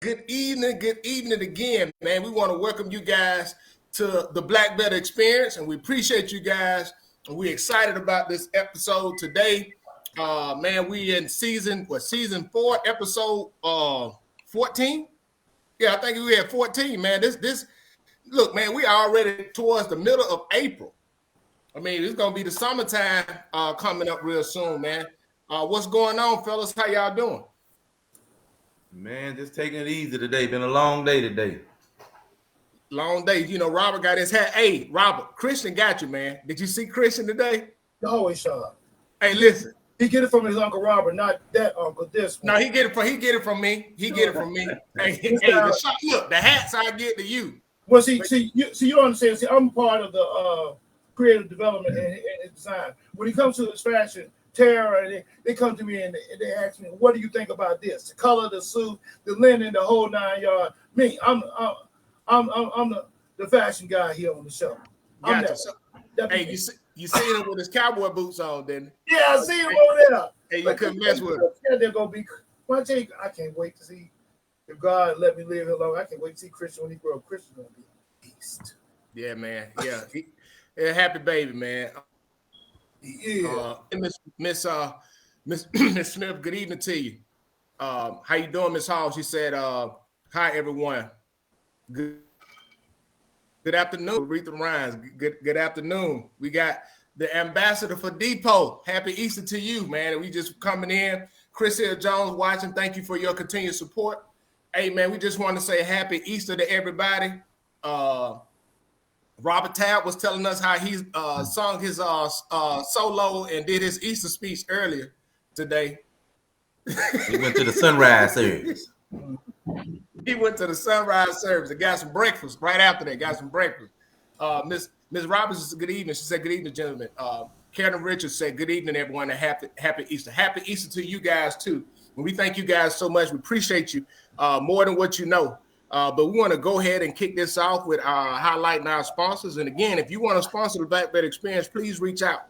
Good evening again, man. We want to welcome you guys to the Black Better Experience, and we appreciate you guys. And we're excited about this episode today. Man, we in season 4, episode 14. Yeah, I think we had 14, man. This look, man, we are already towards the middle of April. I mean, it's gonna be the summertime coming up real soon, man. What's going on, fellas? How y'all doing? Man, just taking it easy today. Been a long day today. Long day. You know, Robert got his hat. Hey, Robert, Christian got you, man. Did you see Christian today? Always shut up. Hey, listen. He get it from his Uncle Robert, not that uncle. This one. No, he get it from me. He get it from me. Hey, look, the hats I get to you. Well, see, you don't understand. See, I'm part of the creative development and design. When it comes to this fashion, Tara, they come to me and they ask me, "What do you think about this? The color, the suit, the linen, the whole 9 yards." Me, I'm the fashion guy here on the show. Gotcha. Hey, you seen him with his cowboy boots on, then? Yeah, I see him over there. Hey, you couldn't mess with him. Yeah, they're gonna be. Well, I tell you, I can't wait to see if God let me live here long. I can't wait to see Christian when he grow up. Christian's gonna be a beast. Yeah, man. Yeah, happy baby, man. Yeah. Miss Smith, good evening to you. How you doing, Miss Hall? She said, "Hi, everyone. Good afternoon, Aretha Rhymes. Good afternoon. We got the ambassador for Depot. Happy Easter to you, man. And we just coming in. Chris Hill Jones watching. Thank you for your continued support. Hey, man, we just want to say happy Easter to everybody. Robert Tabb was telling us how he sung his solo and did his Easter speech earlier today. He went to the sunrise service. He went to the sunrise service and got some breakfast right after that. Got some breakfast. Miss Roberts said good evening. She said good evening, gentlemen. Karen Richards said good evening, everyone, and happy Easter. Happy Easter to you guys too. And we thank you guys so much. We appreciate you more than what you know. But we want to go ahead and kick this off with highlighting our sponsors. And again, if you want to sponsor the Black Better Experience, please reach out.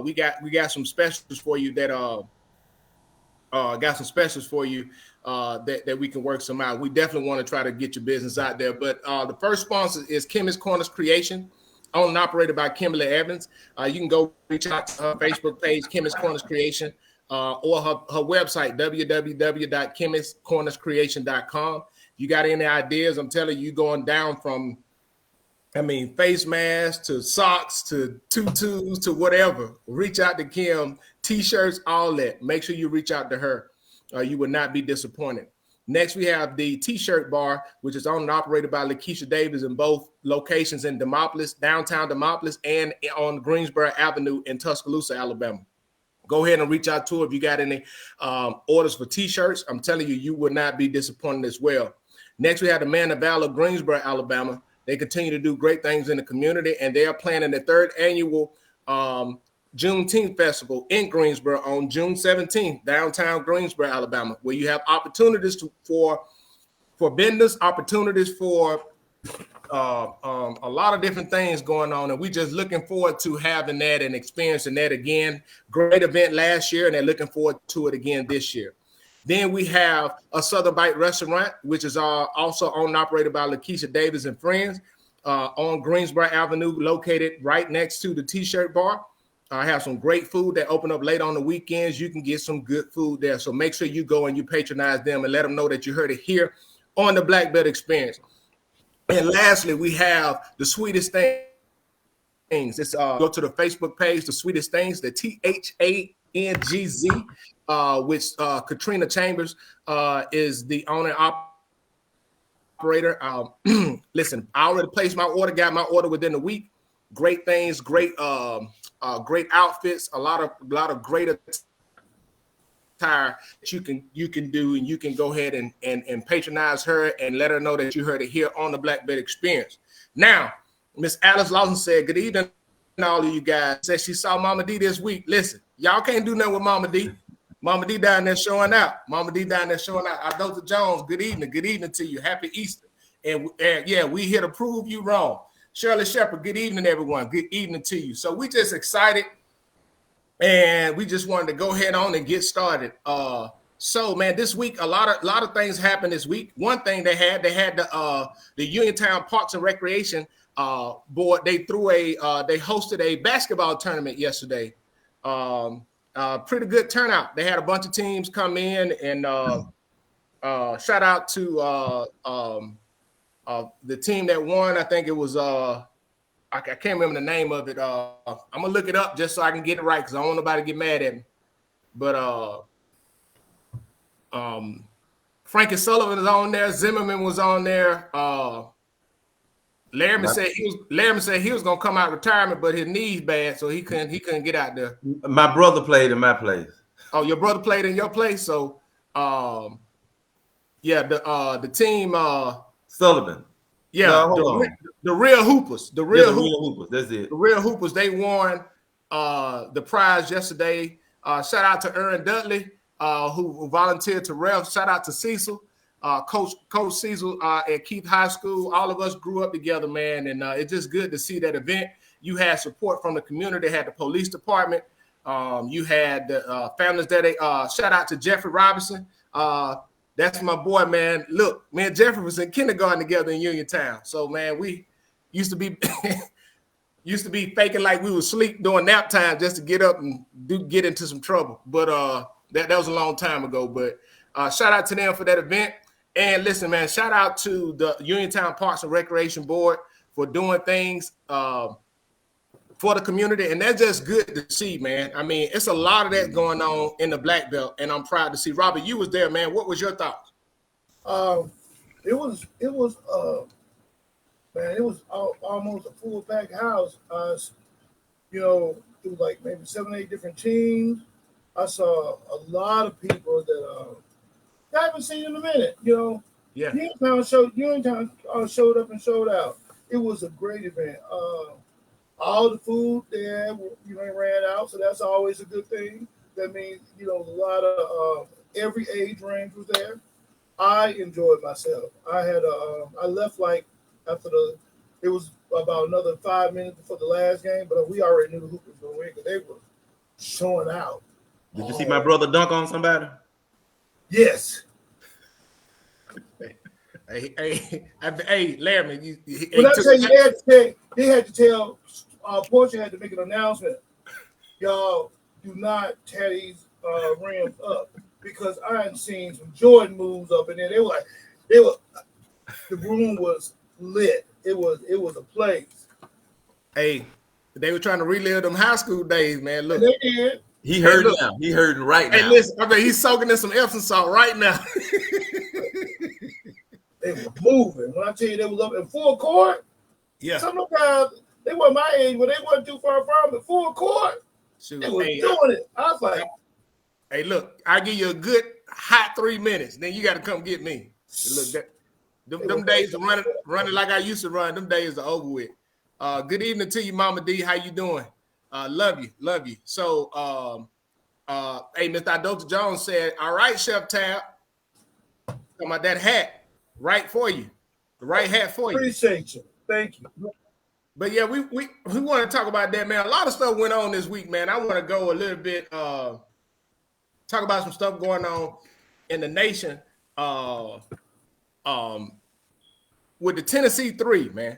We got some specials for you that that we can work some out. We definitely want to try to get your business out there. But the first sponsor is Kimmy's Corners Creation, owned and operated by Kimberly Evans. You can go reach out to her Facebook page, Kimmy's Corners Creation, or her website, www.kimmyscornerscreation.com. You got any ideas? I'm telling you, going down from, face masks to socks to tutus to whatever. Reach out to Kim. T-shirts, all that. Make sure you reach out to her. You will not be disappointed. Next, we have the T-shirt bar, which is owned and operated by Lakeisha Davis in both locations in Demopolis, downtown Demopolis, and on Greensboro Avenue in Tuscaloosa, Alabama. Go ahead and reach out to her if you got any orders for T-shirts. I'm telling you, you will not be disappointed as well. Next, we have the Man of Valor, Greensboro, Alabama. They continue to do great things in the community, and they are planning the 3rd annual Juneteenth Festival in Greensboro on June 17th, downtown Greensboro, Alabama, where you have opportunities for vendors, opportunities for a lot of different things going on, and we're just looking forward to having that and experiencing that again. Great event last year, and they're looking forward to it again this year. Then we have a Southern Bite Restaurant, which is also owned and operated by Lakeisha Davis and Friends on Greensboro Avenue, located right next to the T-shirt bar. I have some great food that open up late on the weekends. You can get some good food there. So make sure you go and you patronize them and let them know that you heard it here on the Black Better Experience. And lastly, we have the Sweetest Things. It's go to the Facebook page, the Sweetest Things, the THANGZ. Which Katrina Chambers is the owner and operator. Listen, I already placed my order, got my order within a week. Great things, great outfits, a lot of great attire that you can do, and you can go ahead and patronize her and let her know that you heard it here on the Black Better Experience. Now, Miss Alice Lawson said, good evening, all of you guys. Said she saw Mama D this week. Listen, y'all can't do nothing with Mama D. Mama D down there showing out. Adolta Jones, good evening to you. Happy Easter. And yeah, we here to prove you wrong. Shirley Shepherd, good evening, everyone. Good evening to you. So we just excited, and we just wanted to go ahead on and get started. So man, this week a lot of things happened this week. One thing they had the Uniontown Parks and Recreation board. They hosted a basketball tournament yesterday. Pretty good turnout. They had a bunch of teams come in, and shout out to the team that won. I think it was I can't remember the name of it. I'm gonna look it up just so I can get it right because I don't want nobody to get mad at me. But Frankie Sullivan is on there. Zimmerman was on there. Laramie said he was gonna come out of retirement, but his knee's bad, so he couldn't get out there. My brother played in my place. Oh, your brother played in your place, so the team Sullivan. Yeah, no, the real Hoopers. The real Hoopers. That's it. The real Hoopers. They won the prize yesterday. Shout out to Aaron Dudley, who volunteered to ref. Shout out to Cecil, Coach Cecil at Keith High School. All of us grew up together, man, and it's just good to see that event. You had support from the community. They had the police department. You had the families that shout out to Jeffrey Robinson. That's my boy, man. Look, me and Jeffrey was in kindergarten together in Uniontown. So, man, we used to be faking like we would sleep during nap time just to get up and get into some trouble. But that was a long time ago. But shout out to them for that event. And listen, man, shout out to the Uniontown Parks and Recreation Board for doing things for the community. And that's just good to see, man. I mean, it's a lot of that going on in the Black Belt, and I'm proud to see. Robert, you was there, man. What was your thoughts? It was almost a full packed house. It was like maybe 7 or 8 different teams. I saw a lot of people that I haven't seen in a minute. Yeah. Uniontown showed up and showed out. It was a great event. All the food there, ran out, so that's always a good thing. That means, a lot of every age range was there. I enjoyed myself. I left like after it was about another 5 minutes before the last game, but we already knew the Hoopers were going to win because they were showing out. Did you see my brother dunk on somebody? Yes. Hey, Laramie. When I say they had to tell, Portia had to make an announcement. Y'all do not tear these rims up because I had seen some Jordan moves up in there. The room was lit. It was a place. Hey, they were trying to relive them high school days, man. Look, they did. He hurting now. He hurting right now. Hey, listen, I mean, he's soaking in some Epsom salt right now. They were moving. When I tell you they was up in full court, yeah. Some of the guys, they weren't my age, but they wasn't too far from it. Full court. Shoot, they were doing it. I was like, hey, look, I give you a good hot 3 minutes. Then you got to come get me. Look, them days of running like I used to run, them days are over with. Good evening to you, Mama D. How you doing? Love you. So, hey, Mr. Dr. Jones said, all right, Chef Tab. Talking about that hat. Right for you. The right hat for you. Appreciate you. Thank you. But yeah, we want to talk about that, man. A lot of stuff went on this week, man. I want to go a little bit, talk about some stuff going on in the nation with the Tennessee 3, man.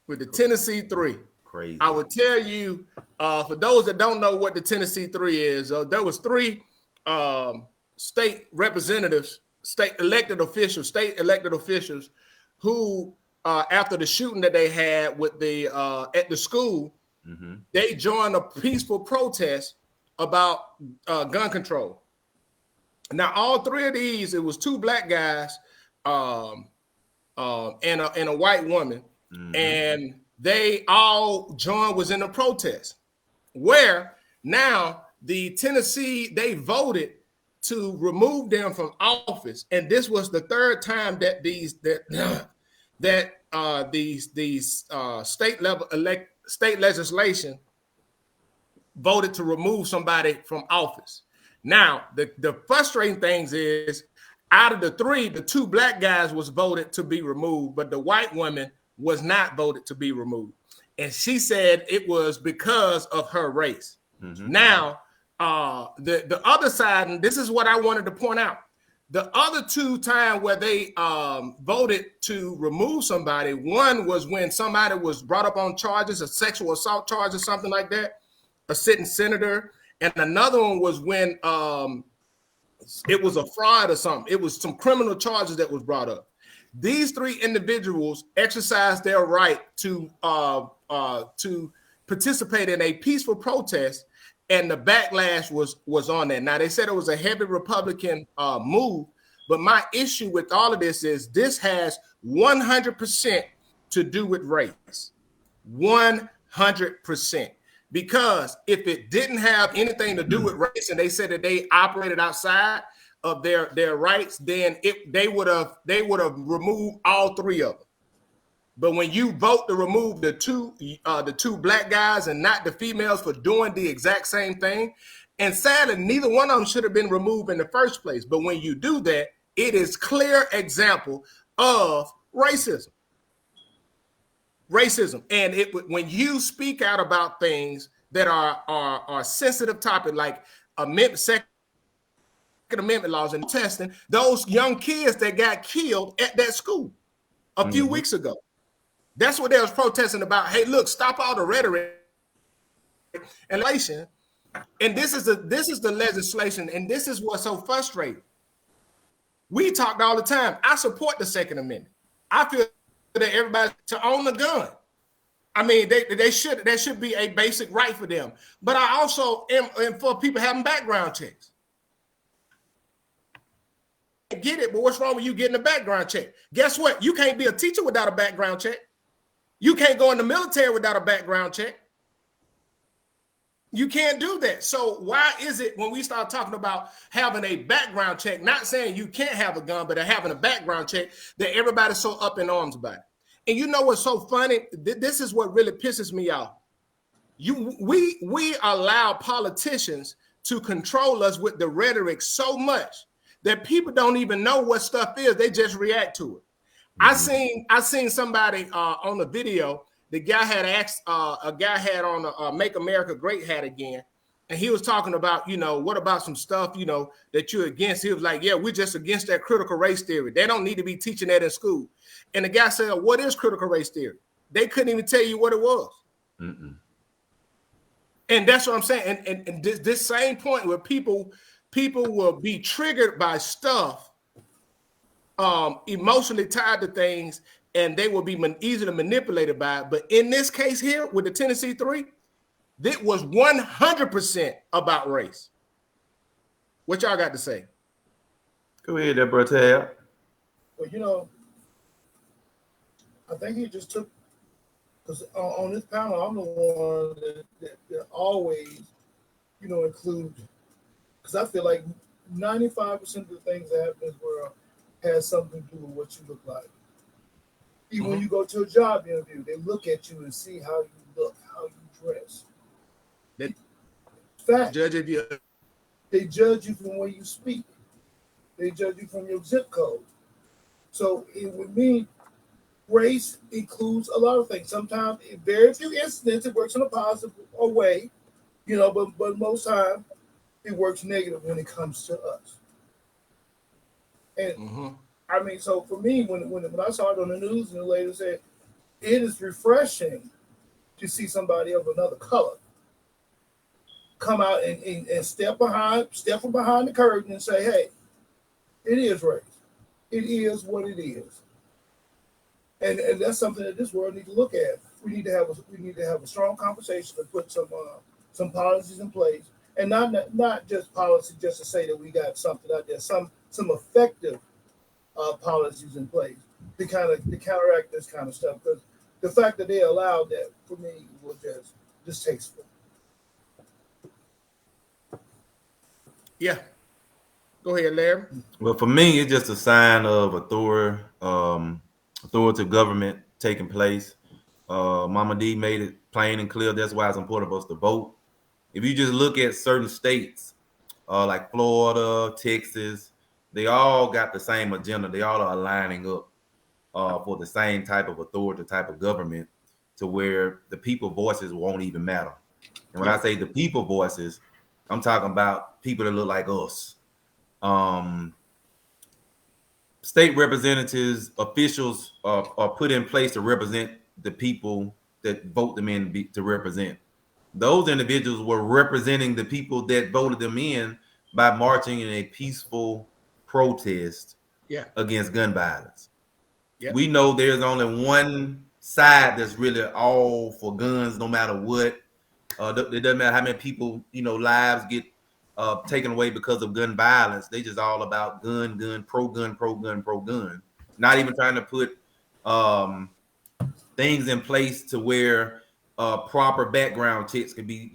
With the Tennessee 3. Crazy. I would tell you, for those that don't know what the Tennessee 3 is, there was 3 state representatives, state elected officials who, after the shooting that they had with the at the school, they joined a peaceful protest about gun control. Now, all 3 of these, it was 2 black guys and a white woman, and they all joined was in a protest where now the Tennessee, they voted to remove them from office, and this was the 3rd time that these state legislation voted to remove somebody from office. Now, the frustrating things is out of the 3, the 2 black guys was voted to be removed, but the white woman was not voted to be removed. And she said it was because of her race. Now, The other side, and this is what I wanted to point out. The other two times where they voted to remove somebody, one was when somebody was brought up on charges, a sexual assault charge or something like that, a sitting senator, and another one was when it was a fraud or something. It was some criminal charges that was brought up. These three individuals exercised their right to participate in a peaceful protest, and the backlash was on that. Now, they said it was a heavy Republican move, but my issue with all of this is this has 100% to do with race. 100%. Because if it didn't have anything to do with race, and they said that they operated outside of their rights, then they would have removed all three of them. But when you vote to remove the two black guys and not the females for doing the exact same thing, and sadly, neither one of them should have been removed in the first place. But when you do that, it is clear example of racism. Racism. And when you speak out about things that are sensitive topic, like Second Amendment laws and testing, those young kids that got killed at that school a few weeks ago. That's what they was protesting about. Hey, look, stop all the rhetoric and legislation. And this is the legislation, and this is what's so frustrating. We talked all the time. I support the Second Amendment. I feel that everybody to own a gun. I mean, there should be a basic right for them. But I also am for people having background checks. Get it, but what's wrong with you getting a background check? Guess what? You can't be a teacher without a background check. You can't go in the military without a background check. You can't do that. So why is it when we start talking about having a background check, not saying you can't have a gun, but having a background check, that everybody's so up in arms about it? And you know what's so funny? This is what really pisses me off. We allow politicians to control us with the rhetoric so much that people don't even know what stuff is. They just react to it. I seen somebody on the video. The guy had asked, a guy had on a Make America Great hat again. And he was talking about, what about some stuff, that you're against? He was like, yeah, we're just against that critical race theory. They don't need to be teaching that in school. And the guy said, what is critical race theory? They couldn't even tell you what it was. Mm-mm. And that's what I'm saying. And this same point where people will be triggered by stuff, emotionally tied to things, and they will be easily manipulated by it. But in this case here with the Tennessee 3, it was 100% about race. What y'all got to say? Go ahead there, bro. Well, I think he just took, because on this panel, I'm the one that always, include, because I feel like 95% of the things that happen in this world has something to do with what you look like. Even when you go to a job interview, they look at you and see how you look, how you dress. They judge you from the way you speak. They judge you from your zip code. So it would mean race includes a lot of things. Sometimes, in very few instances, it works in a positive way, but most times it works negative when it comes to us. And I mean, so for me, when I saw it on the news and the lady said, it is refreshing to see somebody of another color come out and step from behind the curtain and say, hey, it is race. It is what it is. And that's something that this world needs to look at. We need to have a strong conversation and put some policies in place, and not just policy just to say that we got something out there, some effective policies in place to counteract this kind of stuff. Because the fact that they allowed that, for me, was just distasteful. Yeah. Go ahead, Larry. Well, for me, it's just a sign of authoritative government taking place. Mama D made it plain and clear. That's why it's important for us to vote. If you just look at certain states, like Florida, Texas, they all got the same agenda. They all are aligning up for the same type of authority, type of government, to where the people voices won't even matter. And when I say the people voices, I'm talking about people that look like us. State representatives, officials are put in place to represent the people that vote them in to represent. Those individuals were representing the people that voted them in by marching in a peaceful protest against gun violence. We know there's only one side that's really all for guns, no matter what. It doesn't matter how many people, lives get taken away because of gun violence. They just all about gun, pro gun, pro gun, pro gun. Not even trying to put things in place to where proper background checks can be,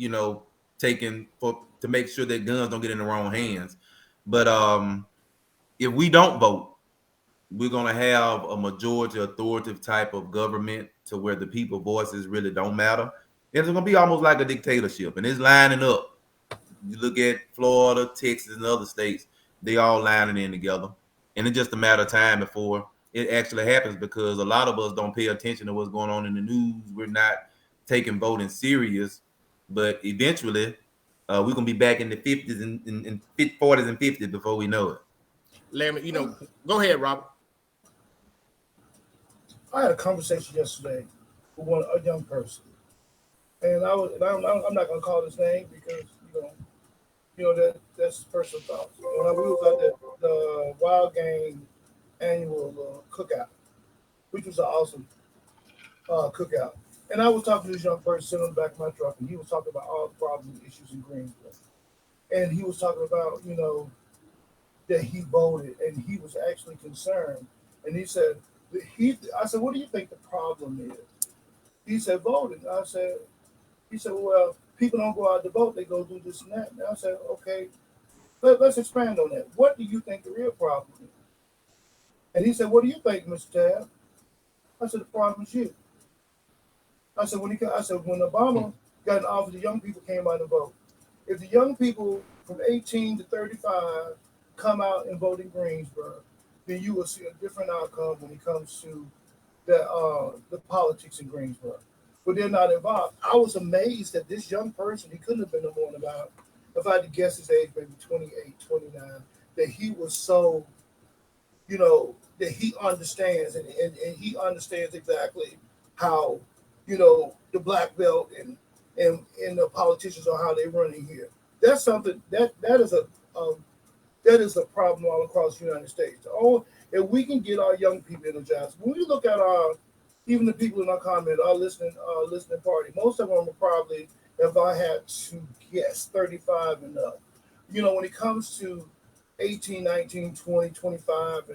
taken to make sure that guns don't get in the wrong hands. But if we don't vote, we're gonna have a majority authoritative type of government to where the people's voices really don't matter. It's gonna be almost like a dictatorship, and it's lining up. You look at Florida, Texas, and other states; they all lining in together, and it's just a matter of time before it actually happens. Because a lot of us don't pay attention to what's going on in the news. We're not taking voting serious, but eventually, we're gonna be back in the 50s and 40s and 50s before we know it. Let me, go ahead, Robert. I had a conversation yesterday with a young person, and I'm not going to call his name because that's personal thoughts. We was at the Wild Game annual cookout, which was an awesome cookout, and I was talking to this young person sitting on the back of my truck, and he was talking about all the problems and issues in Greensboro, and he was talking about that he voted, and he was actually concerned, and he said. I said, what do you think the problem is? He said, voting. He said, well, people don't go out to vote, they go do this and that. And I said, okay, let's expand on that. What do you think the real problem is? And he said, what do you think, Mr. Tab? I said, the problem is you. I said, when Obama got in office, the young people came out and vote. If the young people from 18 to 35 come out and vote in Greensboro, then you will see a different outcome when it comes to the politics in Greensboro. But they're not involved. I was amazed that this young person, he couldn't have been no more than about, if I had to guess his age, maybe 28, 29, that he was so, that he understands and he understands exactly how, the black belt and the politicians are how they run in here. That's something that is a problem all across the United States. If we can get our young people energized, when we look at even the people in our comment, our listening party, most of them are probably, if I had to guess, 35 and up. When it comes to 18, 19, 20, 25,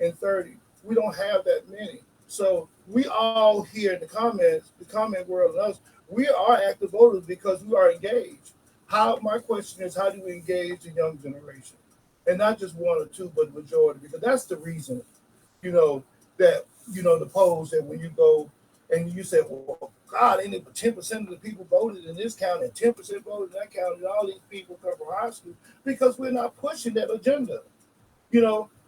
and 30, we don't have that many. So we all here in the comment world, and us, we are active voters because we are engaged. My question is, how do we engage the young generation? And not just one or two, but the majority, because that's the reason, that, the polls that when you go and you say, well, God, ain't it 10% of the people voted in this county and 10% voted in that county, and all these people come from high school, because we're not pushing that agenda.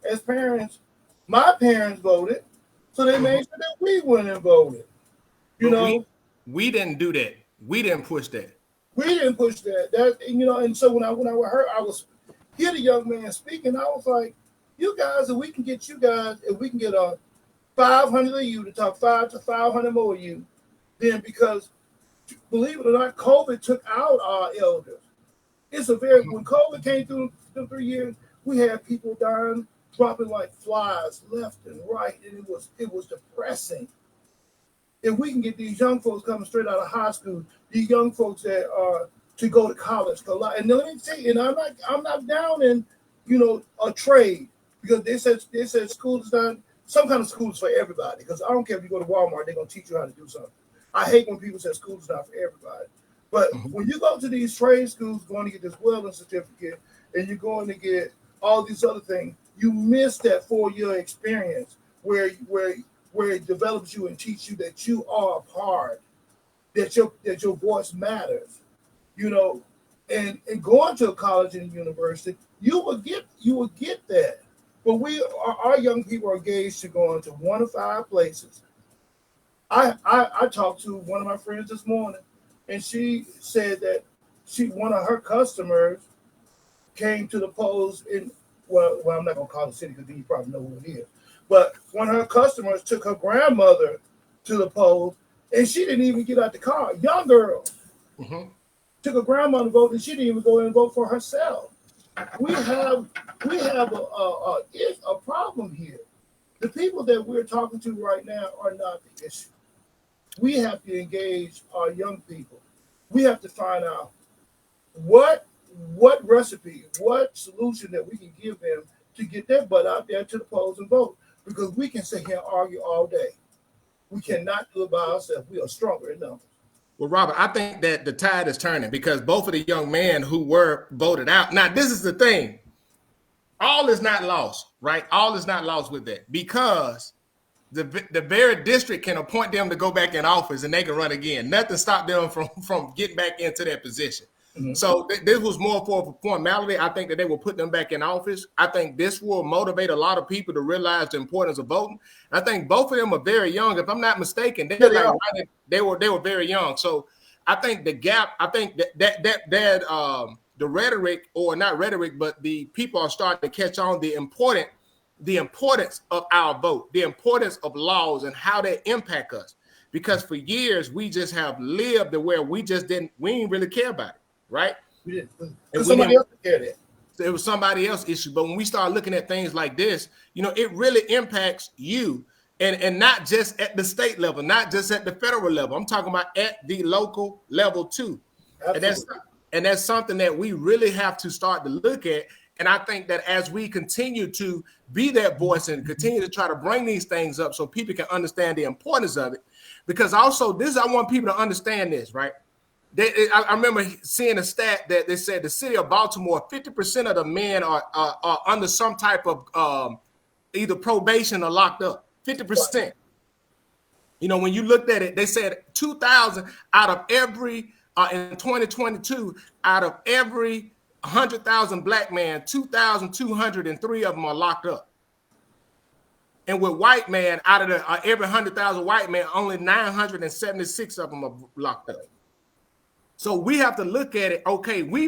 As parents, my parents voted, so they made sure that we went and voted. We didn't do that. We didn't push that. We didn't push that. And so when I heard, I was hear the young man speaking, I was like, you guys, if we can get 500 of you to talk 5 to 500 more of you, then because, believe it or not, COVID took out our elders. When COVID came through the 3 years, we had people dying, dropping like flies left and right, and it was depressing. If we can get these young folks coming straight out of high school, these young folks that are to go to college, and let me tell you, and I'm not down in a trade, because they said school is not some kind of school is for everybody. Because I don't care if you go to Walmart, they're gonna teach you how to do something. I hate when people say school is not for everybody. But when you go to these trade schools, going to get this welding certificate, and you're going to get all these other things, you miss that 4-year experience where it develops you and teaches you that you are a part, that your voice matters. And going to a college and university, you will get that. But our young people are engaged to going to 1 of 5 places. I talked to one of my friends this morning, and she said that one of her customers came to the polls in, well, I'm not gonna call the city because you probably know who it is. But one of her customers took her grandmother to the polls, and she didn't even get out the car. Young girl took her grandmother to vote, and she didn't even go in and vote for herself. We have a problem here. The people that we're talking to right now are not the issue. We have to engage our young people. We have to find out what recipe, what solution that we can give them to get their butt out there to the polls and vote. Because we can sit here and argue all day. We cannot do it by ourselves. We are stronger in numbers. Well, Robert, I think that the tide is turning because both of the young men who were voted out. Now, this is the thing. All is not lost, right? All is not lost with that because the very district can appoint them to go back in office and they can run again. Nothing stopped them from getting back into that position. So this was more for a formality. I think that they will put them back in office. I think this will motivate a lot of people to realize the importance of voting. I think both of them are very young. If I'm not mistaken, they were very young. So I think the gap. I think that the rhetoric, or not rhetoric, but the people are starting to catch on the importance of our vote, the importance of laws and how they impact us. Because for years we just have lived to where we didn't really care about it. Right? Somebody else cared it. It was somebody else's issue. But when we start looking at things like this, it really impacts you, and not just at the state level, not just at the federal level. I'm talking about at the local level too. And that's something that we really have to start to look at. And I think that as we continue to be that voice and continue to try to bring these things up so people can understand the importance of it, because also I want people to understand this, right? I remember seeing a stat that they said the city of Baltimore, 50% of the men are under some type of either probation or locked up. 50%. When you looked at it, they said 2,000 out of every, in 2022, out of every 100,000 black men, 2,203 of them are locked up. And with white man, out of every 100,000 white men, only 976 of them are locked up. So we have to look at it. Okay, we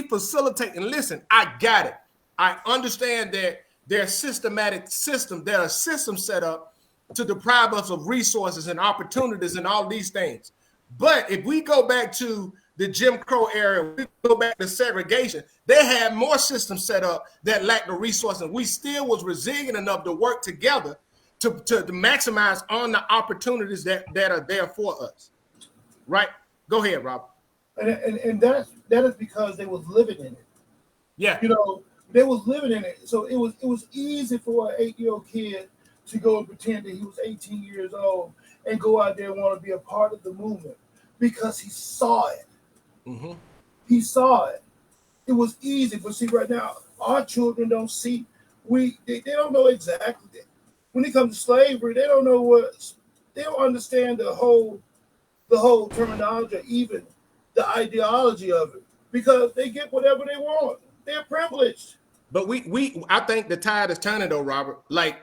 facilitate, and listen, I got it. I understand that there's systematic systems. There are systems set up to deprive us of resources and opportunities and all these things. But if we go back to the Jim Crow era, we go back to segregation, they had more systems set up that lacked the resources. We still was resilient enough to work together to maximize on the opportunities that are there for us. Right? Go ahead, Rob. And that is because they was living in it. Yeah. They was living in it. So it was easy for an 8-year-old kid to go and pretend that he was 18 years old and go out there and want to be a part of the movement because he saw it. Mm-hmm. He saw it. It was easy. But see, right now, our children don't see. They don't know exactly that. When it comes to slavery, they don't know they don't understand the whole terminology, or even the ideology of it, because they get whatever they want. They're privileged. But I think the tide is turning though, Robert. I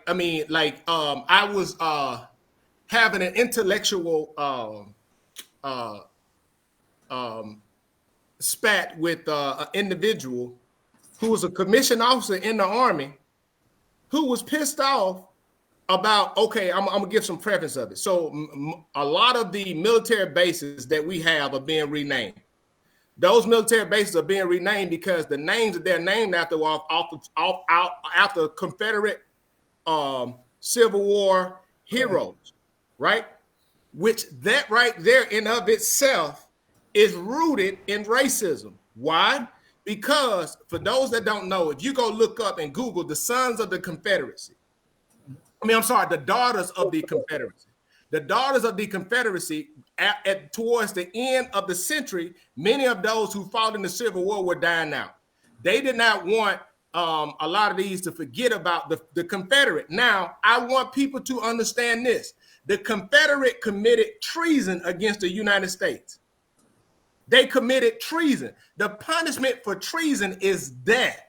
was having an intellectual spat with an individual who was a commissioned officer in the Army who was pissed off about, okay, I'm gonna give some preface of it. So a lot of the military bases that we have are being renamed. Those military bases are being renamed because the names that they're named after are after Confederate Civil War heroes, right? Which that right there in of itself is rooted in racism. Why? Because for those that don't know, if you go look up and Google the Sons of the Confederacy, the Daughters of the Confederacy. The Daughters of the Confederacy, towards the end of the century, many of those who fought in the Civil War were dying out. They did not want a lot of these to forget about the Confederate. Now, I want people to understand this. The Confederate committed treason against the United States. They committed treason. The punishment for treason is death.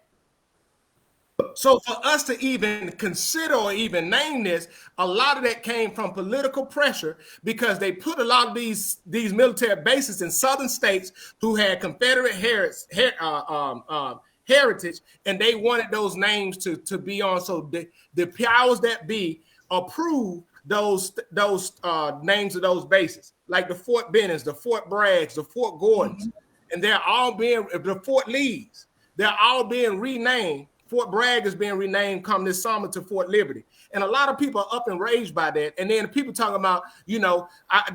So for us to even consider or even name this, a lot of that came from political pressure because they put a lot of these military bases in southern states who had Confederate heritage, and they wanted those names to be on. So the powers that be approved those names of those bases, like the Fort Bennings, the Fort Braggs, the Fort Gordons, and they're all being the Fort Lees. They're all being renamed. Fort Bragg is being renamed come this summer to Fort Liberty. And a lot of people are up and raged by that. And then people talking about,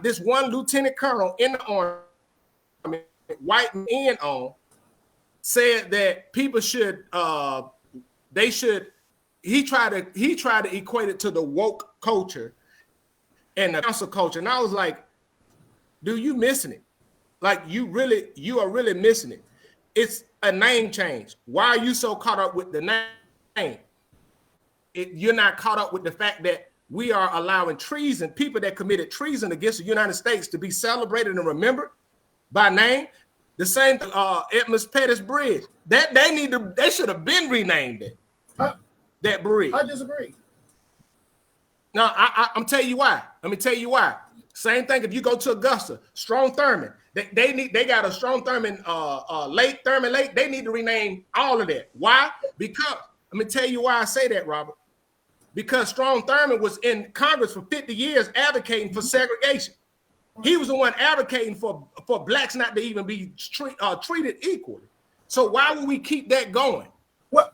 this one lieutenant colonel in the Army, white men on, said that people should, he tried to equate it to the woke culture and the council culture. And I was like, dude, you missing it. Like you are really missing it. It's a name change. Why are you so caught up with the name? You're not caught up with the fact that we are allowing treason, people that committed treason against the United States, to be celebrated and remembered by name. The same Edmunds Pettus Bridge. That they should have been renamed it. That bridge. I disagree. No, I'm telling you why. Let me tell you why. Same thing if you go to Augusta, Strom Thurmond. They got a Strom Thurmond Thurmond Lake. They need to rename all of that. Why? Because let me tell you why I say that, Robert. Because Strom Thurmond was in Congress for 50 years advocating for segregation. He was the one advocating for blacks not to even be treated equally. So why would we keep that going? Well,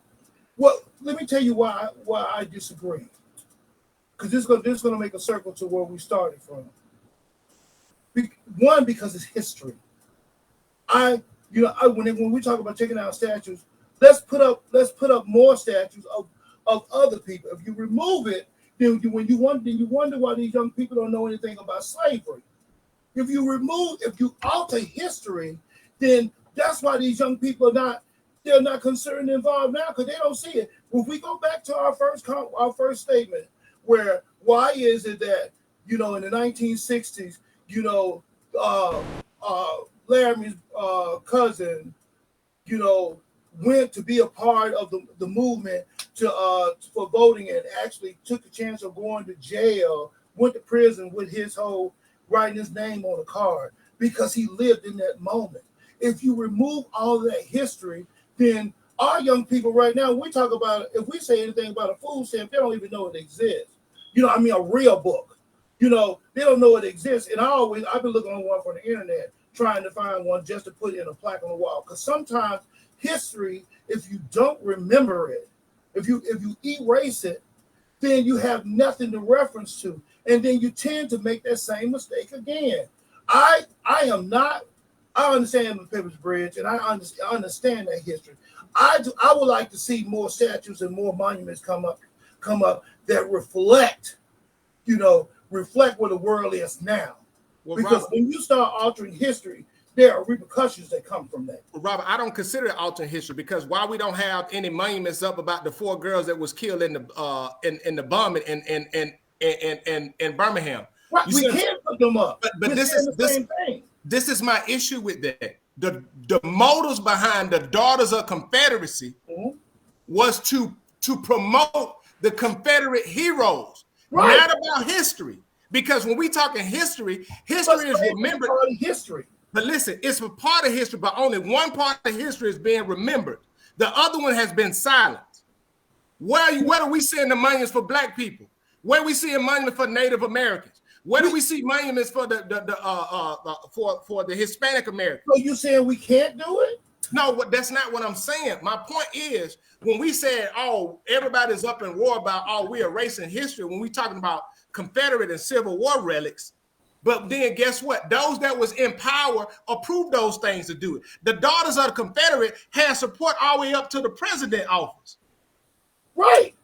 let me tell you why I disagree. Because this is going to make a circle to where we started from. One, because it's history. When we talk about taking out statues, let's put up more statues of other people. If you remove it, then you wonder why these young people don't know anything about slavery. If you alter history, then that's why these young people they're not concerned and involved now, because they don't see it. If we go back to our first statement, where why is it that in the 1960s, Laramie's cousin, went to be a part of the movement for voting and actually took the chance of going to jail, went to prison with his whole writing his name on a card because he lived in that moment. If you remove all of that history, then our young people right now, we talk about, if we say anything about a food stamp, they don't even know it exists. A real book. They don't know it exists. And I've been looking on one from the internet, trying to find one just to put in a plaque on the wall. Because sometimes history, if you don't remember it, if you erase it, then you have nothing to reference to. And then you tend to make that same mistake again. I understand the Pettus Bridge, and I understand that history. I would like to see more statues and more monuments come up that reflect where the world is now. Well, because Robert, when you start altering history, there are repercussions that come from that. Robert, I don't consider it altering history, because why we don't have any monuments up about the 4 girls that was killed in the bombing in Birmingham. Right, we can't put them up. But this is my issue with that. The motives behind the Daughters of Confederacy was to promote the Confederate heroes, not about history. Because when we talking history is remembered. Part of history. But listen, it's a part of history, but only one part of history is being remembered. The other one has been silenced. Where do we see the monuments for Black people? Where do we see a monument for Native Americans? Where do we see monuments for the Hispanic Americans? So you saying we can't do it? No, that's not what I'm saying. My point is, when we said, everybody's up in war about, we're erasing history, when we're talking about Confederate and Civil War relics, but then guess what? Those that was in power approved those things to do it. The Daughters of the Confederate had support all the way up to the president office. Right.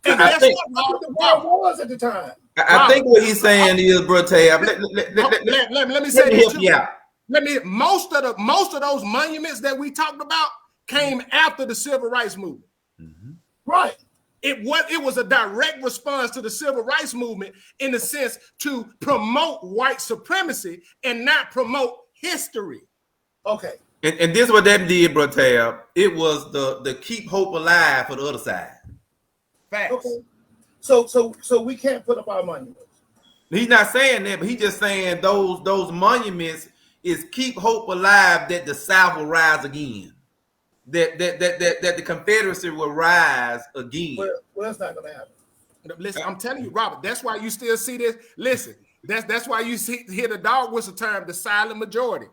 And that's what the war was at the time. I think what he's saying is, bro, Tab. Let me say this. Most of those monuments that we talked about came after the Civil Rights Movement. Mm-hmm. Right. It was a direct response to the Civil Rights Movement, in the sense to promote white supremacy and not promote history. Okay. And this is what that did, bro, Tab. It was the keep hope alive for the other side. Facts. Okay. So we can't put up our monuments. He's not saying that, but he's just saying those monuments is keep hope alive that the South will rise again. That the Confederacy will rise again. Well, that's not gonna happen. Listen, I'm telling you, Robert, that's why you still see this. Listen, that's why you hear the dog whistle term, the silent majority.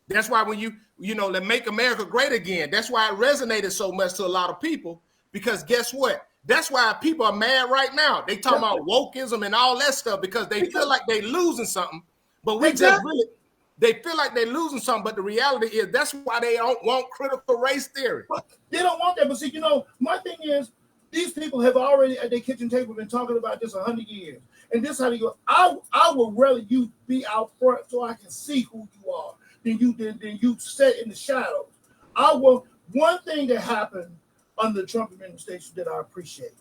That's why when you make America great again, that's why it resonated so much to a lot of people, because guess what? That's why people are mad right now. They talking about wokeism and all that stuff because they feel like they losing something, but they feel like they're losing something, but the reality is that's why they don't want critical race theory. They don't want that. But see, my thing is, these people have already at their kitchen table been talking about this 100 years. And this is how they go. I would rather you be out front so I can see who you are than you sit in the shadows. One thing that happened under the Trump administration that I appreciate.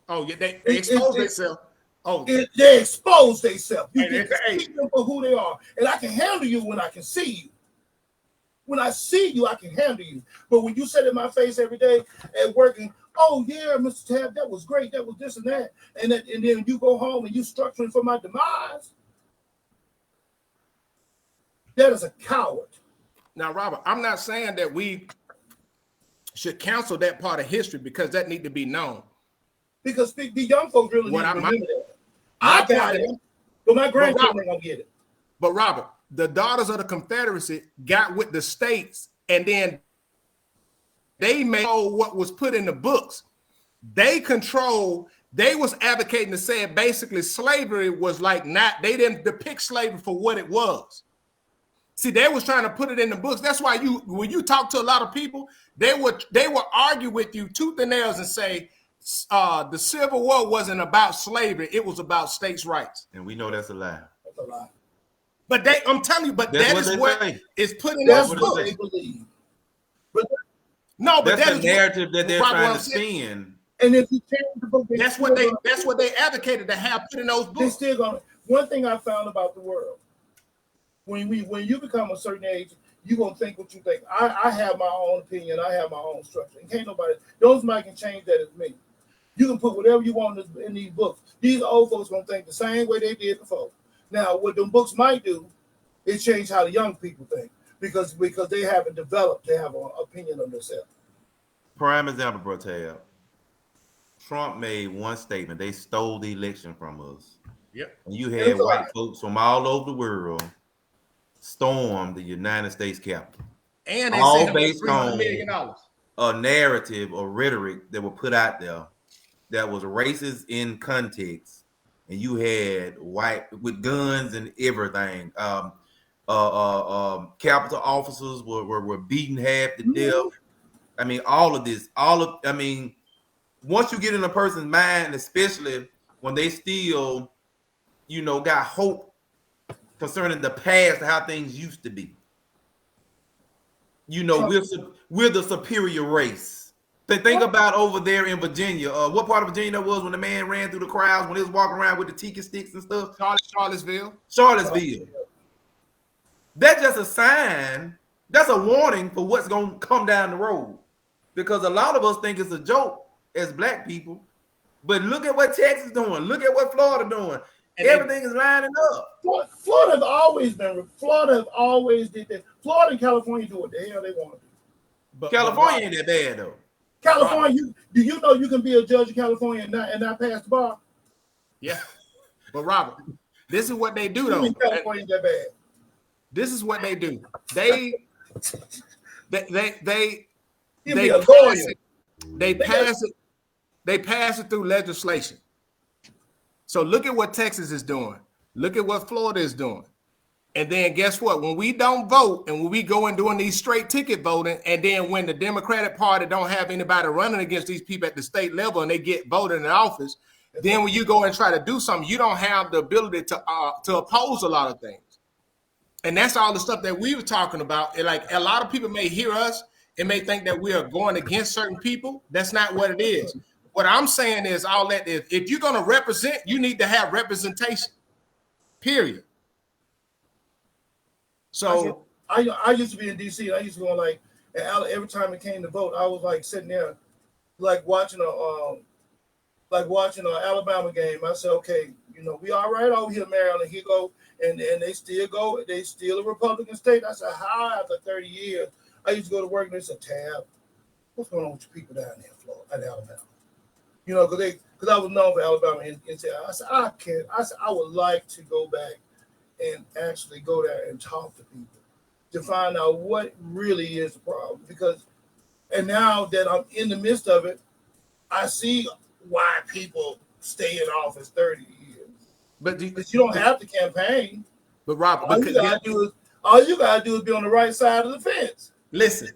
Oh, yeah, they exposed themselves. Oh, they expose themselves. You Hey, get to see them for who they are. And I can handle you when I can see you. When I see you, I can handle you. But when you sit in my face every day at work and, oh, yeah, Mr. Tab, that was great. That was this and that. And then you go home and you structuring for my demise. That is a coward. Now, Robert, I'm not saying that we should cancel that part of history because that need to be known. Because the young folks really need to remember that. I got it, but my grandchildren ain't gonna get it. But Robert, the daughters of the Confederacy got with the states, and then they made what was put in the books. They was advocating to say basically slavery was like they didn't depict slavery for what it was. See, they was trying to put it in the books. That's why when you talk to a lot of people, they would argue with you tooth and nails and say the Civil War wasn't about slavery; it was about states' rights. And we know that's a lie. That's a lie. But I'm telling you, but that is what is put in those those books. books. They believe. No, but that's the narrative that they're trying to spin. And if you change the book, that's what they advocated to have put in those books. They still gonna. One thing I found about the world, when you become a certain age, you're gonna think what you think. I have my own opinion, I have my own structure. And can't nobody can change that as me. You can put whatever you want in these books. These old folks gonna think the same way they did before. Now, what them books might do is change how the young people think because they haven't developed to have an opinion of themselves. Prime example, bro, Tab. Trump made one statement. They stole the election from us. Yep. And you had white folks from all over the world storm the United States Capitol. And they all said based on $300 million. A narrative or rhetoric that were put out there that was racist in context. And you had white with guns and everything. Capitol officers were beaten half to death. I mean, all of this, once you get in a person's mind, especially when they still, got hope concerning the past, how things used to be. We're the superior race. Think about over there in Virginia. What part of Virginia that was when the man ran through the crowds when he was walking around with the tiki sticks and stuff? Charlottesville. That's just a sign. That's a warning for what's going to come down the road. Because a lot of us think it's a joke as black people. But look at what Texas doing. Look at what Florida doing. And everything is lining up. Florida have always did that. Florida and California do what the hell they want to do. But California ain't that bad though. California, do you know you can be a judge in California and not pass the bar? Yeah. But Robert, this is what they do though. California ain't that bad. This is what they do. They pass it through legislation. So look at what Texas is doing. Look at what Florida is doing. And then guess what? When we don't vote and when we go and doing these straight ticket voting, and then when the Democratic Party don't have anybody running against these people at the state level and they get voted in office, then when you go and try to do something, you don't have the ability to oppose a lot of things. And that's all the stuff that we were talking about. And like a lot of people may hear us and may think that we are going against certain people. That's not what it is. What I'm saying is all that is, if you're going to represent, you need to have representation, period. So I used to be in DC and I used to go like, And every time it came to vote, I was like sitting there, like watching a Alabama game. I said, okay, we all right over here, Maryland. Here go, and they still go. They still a Republican state. I said, how after 30 years, I used to go to work and they said, Tab, what's going on with you people down there in Florida, in Alabama? Because I was known for Alabama. And I said, I can't. I said, I would like to go back and actually go there and talk to people to find out what really is the problem. And now that I'm in the midst of it, I see why people stay in office 30 years. But you don't have to campaign. But Robert, all you gotta do is be on the right side of the fence. Listen.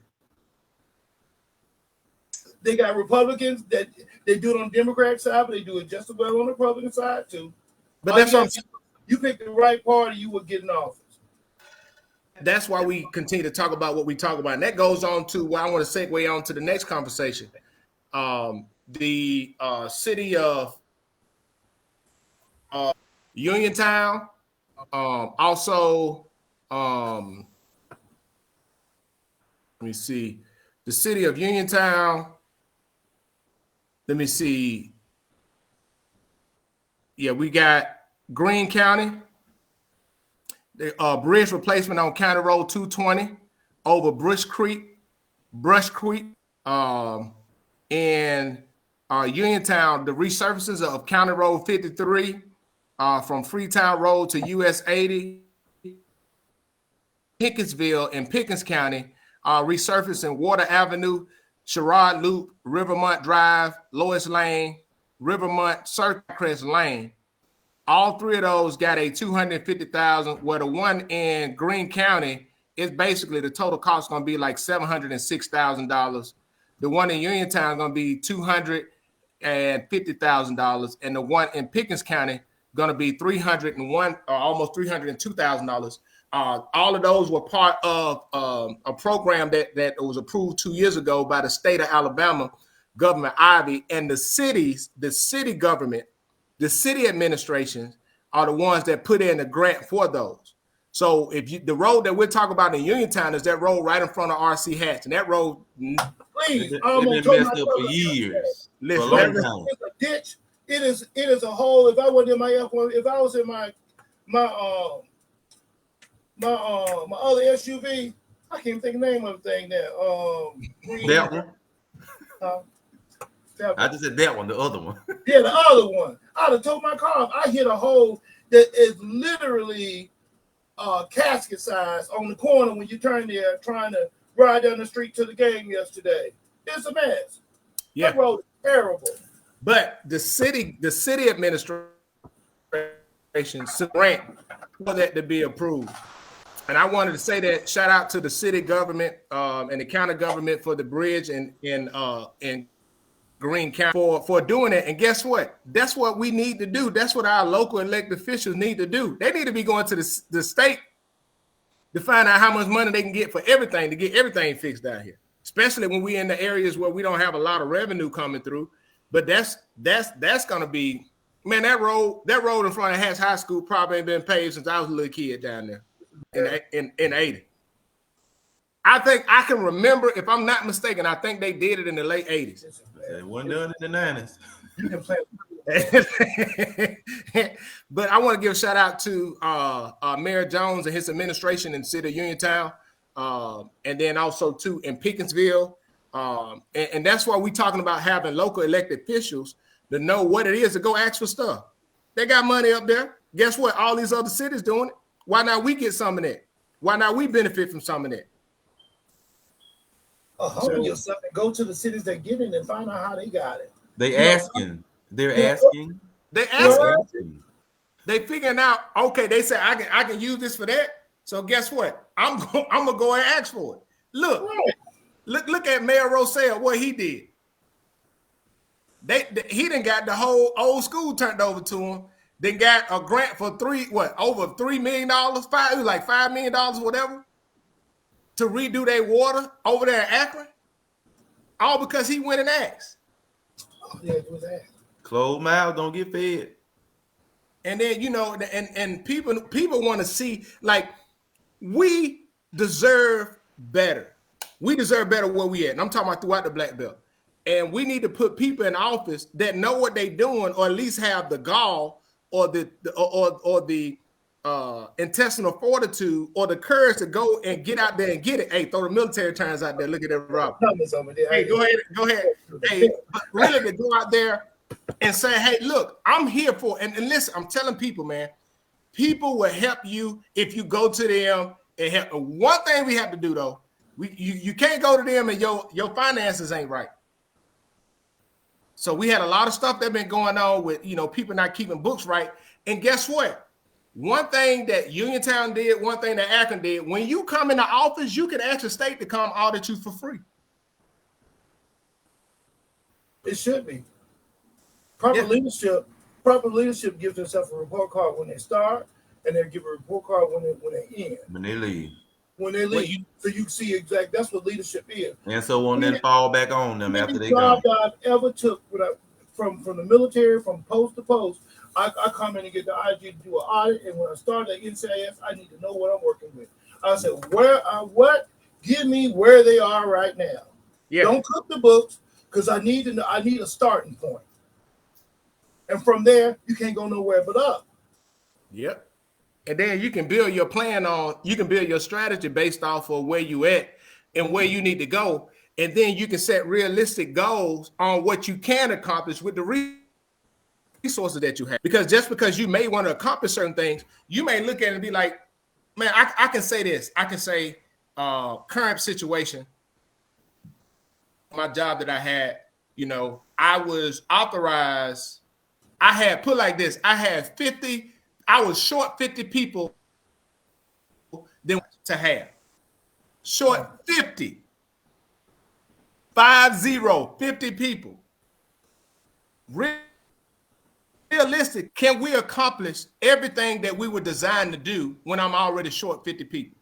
They got Republicans that they do it on the Democrat side, but they do it just as well on the Republican side too. But that's what you pick the right party, you will get in office. That's why we continue to talk about what we talk about. And that goes on to where I want to segue on to the next conversation. The city of Uniontown, also, let me see, the city of Uniontown. Let me see. Yeah, we got Greene County. The bridge replacement on County Road 220 over Brush Creek, and Uniontown, the resurfaces of County Road 53 from Freetown Road to US 80, Pickensville and Pickens County, resurfacing Water Avenue, Sherrod Loop, Rivermont Drive, Lois Lane, Rivermont Circrest Lane. All three of those got a $250,000. Where the one in Greene County is basically the total cost going to be like $706,000. The one in Uniontown is going to be $250,000, and the one in Pickens County going to be $301 or almost $302,000. All of those were part of a program that was approved 2 years ago by the state of Alabama, Governor Ivey, and the city government, the city administrations are the ones that put in the grant for those. So the road that we're talking about in Uniontown is that road right in front of RC Hatch, and that road, please, I'm been messed up for years. Listen, for a long time. It's a ditch. It is a hole. If I was in my other SUV, I can't even think of the name of the thing there. That one. I just said that one, the other one. Yeah, the other one. I'd have told my car. I hit a hole that is literally casket size on the corner when you turn there trying to ride down the street to the game yesterday. It's a mess. Yeah. That road is terrible. But the city administration grant for that to be approved. And I wanted to say that shout out to the city government and the county government for the bridge in Greene County for doing it. And guess what? That's what we need to do. That's what our local elected officials need to do. They need to be going to the state to find out how much money they can get for everything, to get everything fixed down here, especially when we in the areas where we don't have a lot of revenue coming through. But that's going to be, man, that road in front of Hatch High School probably ain't been paved since I was a little kid down there in 80. I think I can remember, if I'm not mistaken, I think they did it in the late 80s. It wasn't done in the 90s. You can play. But I want to give a shout out to Mayor Jones and his administration in the city of Uniontown, and then also too in Pickensville. And that's why we're talking about having local elected officials to know what it is to go ask for stuff. They got money up there. Guess what? All these other cities doing it. Why not we get some of that? Why not we benefit from some of that? Humble yourself and go to the cities that get it and find out how they got it. They're asking. They asking. They figuring out. Okay, they say I can use this for that. So guess what? I'm gonna go and ask for it. Look at Mayor Rosell, what he did. He done got the whole old school turned over to him. Then got a grant for over $3 million, $5 million, whatever, to redo their water over there in Akron. All because he went and asked. Oh, yeah, it was that. Closed mouths don't get fed. And then, and people want to see, like, we deserve better. We deserve better where we at. And I'm talking about throughout the black belt. And we need to put people in office that know what they're doing, or at least have the gall or the intestinal fortitude or the courage to go and get out there and get it. Hey, throw the military terms out there. Look at that, Rob. Hey, go ahead. Hey, but really to go out there and say, hey, look, I'm here for, and listen, I'm telling people, man, people will help you if you go to them and help. One thing we have to do though, you can't go to them and your finances ain't right. So we had a lot of stuff that been going on with, people not keeping books right. And guess what? One thing that Uniontown did, one thing that Akron did, when you come in the office, you can ask the state to come audit you for free. It should be. Proper leadership gives themselves a report card when they start, and they give a report card when they end. When they leave. So you see exactly that's what leadership is. And so when they fall back on them after they job go. that I've ever took from the military, from post to post, I come in and get the IG to do an audit, and when I start at NCIS, I need to know what I'm working with. I said, give me where they are right now. Yeah. Don't cook the books, because I need to know, I need a starting point. And from there, you can't go nowhere but up. Yep. And then you can build your plan you can build your strategy based off of where you at and where you need to go. And then you can set realistic goals on what you can accomplish with the resources that you have. Because just because you may want to accomplish certain things, you may look at it and be like, man, I can say this. I can say current situation, my job that I had, I was authorized. I had put like this. I was short 50 people than to have. Short 50. 50 people. Realistic, can we accomplish everything that we were designed to do when I'm already short 50 people?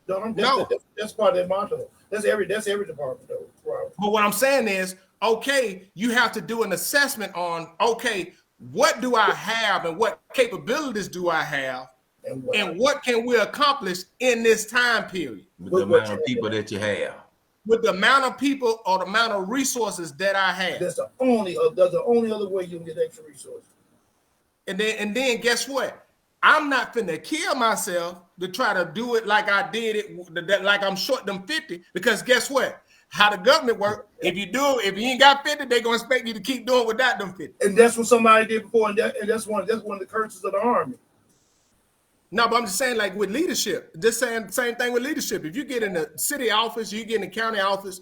No. That's part of their motto. That's every department though. Right. But what I'm saying is, okay, you have to do an assessment on, okay, what do I have and what capabilities do I have and what can we accomplish in this time period? With the amount of people that you have. With the amount of people or the amount of resources that I have. That's the only other way you can get extra resources. And then guess what? I'm not finna kill myself to try to do it like I did it, like I'm short them 50, because guess what? How the government work, if you ain't got 50, they're gonna expect you to keep doing without them 50. And that's what somebody did before, and that's one of the curses of the Army. No, but I'm just saying, like with leadership, just saying same thing with leadership. If you get in the city office, you get in the county office,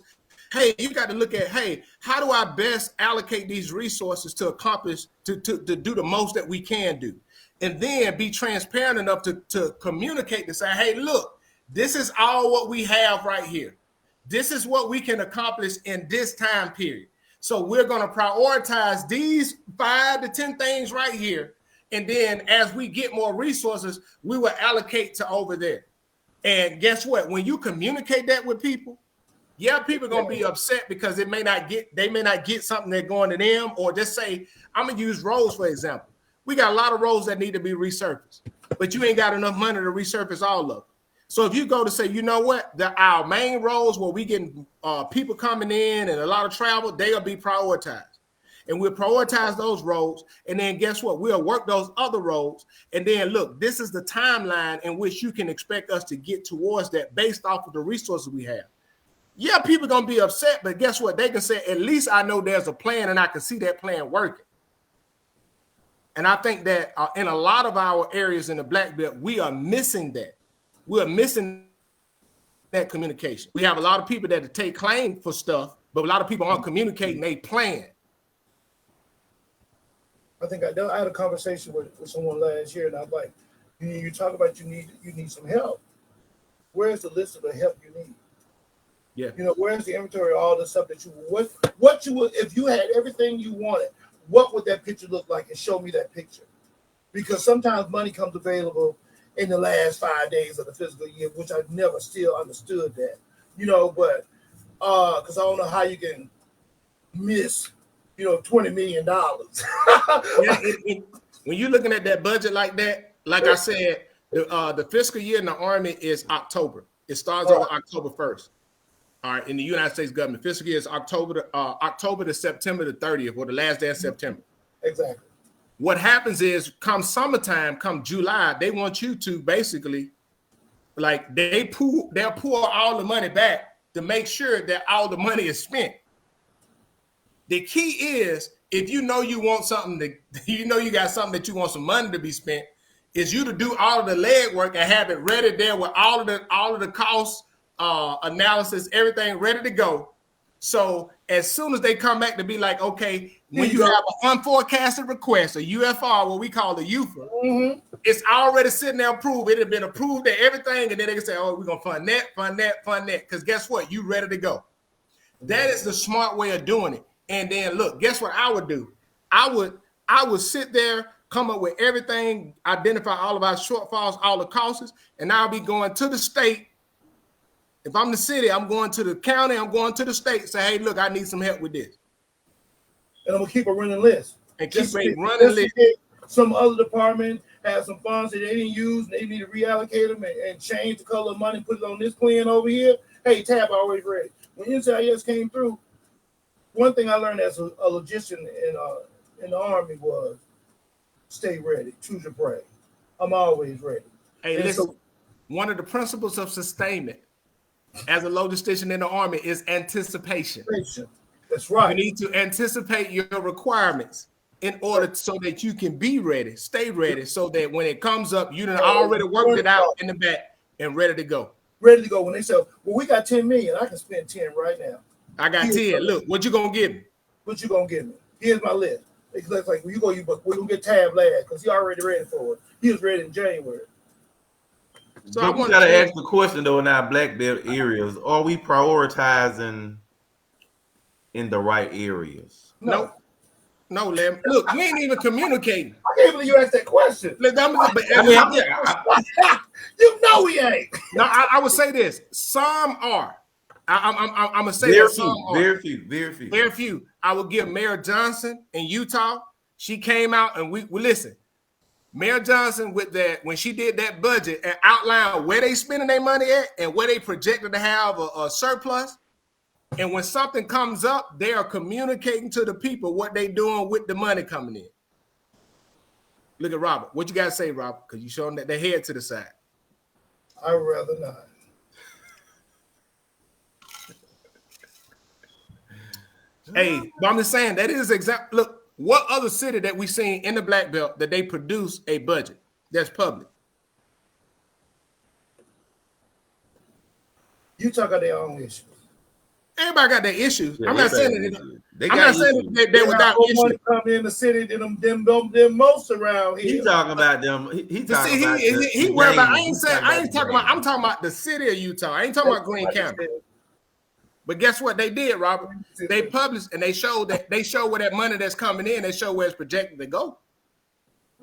hey, you got to look at, hey, how do I best allocate these resources to accomplish, to do the most that we can do? And then be transparent enough to communicate to say, hey, look, this is all what we have right here. This is what we can accomplish in this time period. So we're going to prioritize these 5 to 10 things right here. And then as we get more resources, we will allocate to over there. And guess what? When you communicate that with people, yeah, people are going to be upset because they may not get something that's going to them, or just say, I'm going to use roads, for example. We got a lot of roads that need to be resurfaced, but you ain't got enough money to resurface all of them. So if you go to say, you know what, our main roads where we getting people coming in and a lot of travel, they'll be prioritized. And we'll prioritize those roads. And then guess what? We'll work those other roads. And then look, this is the timeline in which you can expect us to get towards that based off of the resources we have. Yeah, people are going to be upset, but guess what? They can say, at least I know there's a plan and I can see that plan working. And I think that in a lot of our areas in the Black Belt, we are missing that. We're missing that communication. We have a lot of people that take claim for stuff, but a lot of people aren't communicating they plan. I think I had a conversation with someone last year, and I'm like, you talk about you need some help. Where's the list of the help you need? Yeah. Where's the inventory of all the stuff that what you would, if you had everything you wanted, what would that picture look like? And show me that picture. Because sometimes money comes available in the last 5 days of the fiscal year, which I've never still understood that, but because I don't know how you can miss, $20 million. Yeah, when you're looking at that budget like that, like I said, the fiscal year in the Army is October. It starts on October 1st. All right, in the United States government, fiscal year is October to September the 30th, or the last day of September. Exactly. What happens is, come summertime, come July, they want you to basically, like, they'll pull all the money back to make sure that all the money is spent. The key is, if you know you want something you got something that you want some money to be spent, is you to do all of the legwork and have it ready there with all of the costs, analysis, everything ready to go. So as soon as they come back to be like, okay, when you have an unforecasted request, a UFR, what we call the UFR, it's already sitting there approved. It had been approved and everything, and then they can say, oh, we're gonna fund that. Because guess what? You ready to go. That is the smart way of doing it. And then look, guess what I would do? I would sit there, come up with everything, identify all of our shortfalls, all the costs, and I'll be going to the state. If I'm the city, I'm going to the county, I'm going to the state, say, hey, look, I need some help with this. And I'm gonna keep a running list. And keep a running list. Some other department has some funds that they didn't use, and they need to reallocate them and change the color of money, put it on this plan over here. Hey, tab always ready. When NCIS came through, one thing I learned as a logician in the Army was stay ready, choose your prey. I'm always ready. Hey, and listen, one of the principles of sustainment as a logistician in the Army is anticipation. That's right. You need to anticipate your requirements in order so that you can be ready, stay ready, so that when it comes up, you done already worked it out in the back and ready to go. Ready to go. When they say, well, we got 10 million, I can spend 10 right now. I got 10. Look, what you gonna give me? What you gonna give me? Here's my list. It looks like we're gonna get tab last because he already ready for it. He was ready in January. So I want to ask the question though, in our black belt areas, are we prioritizing in the right areas? No, Lem. Look, we ain't even communicating. I can't believe you asked that question. Look, you know we ain't. No, I would say this. Some are. I'm gonna say that some are. Very few. I will give Mayor Johnson in Utah. She came out and we listen. Mayor Johnson with that when she did that budget and outlined where they spending their money at and where they projected to have a surplus. And when something comes up, they are communicating to the people what they doing with the money coming in. Look at Robert. What you got to say, Robert? Because you showing that they head to the side. I'd rather not. Hey, but I'm just saying that is exact. Look, what other city that we seen in the Black Belt that they produce a budget that's public? Utah got their own issues. Everybody got their issues. Yeah, I'm not saying that they're without issues. Come in the city, them most around here. He talking about them. He talking about. He worried about. I ain't talking about. I'm talking about the city of Utah. I ain't talking about Greene County. But guess what they did, Robert? They published and they showed where that money that's coming in. They show where it's projected to go.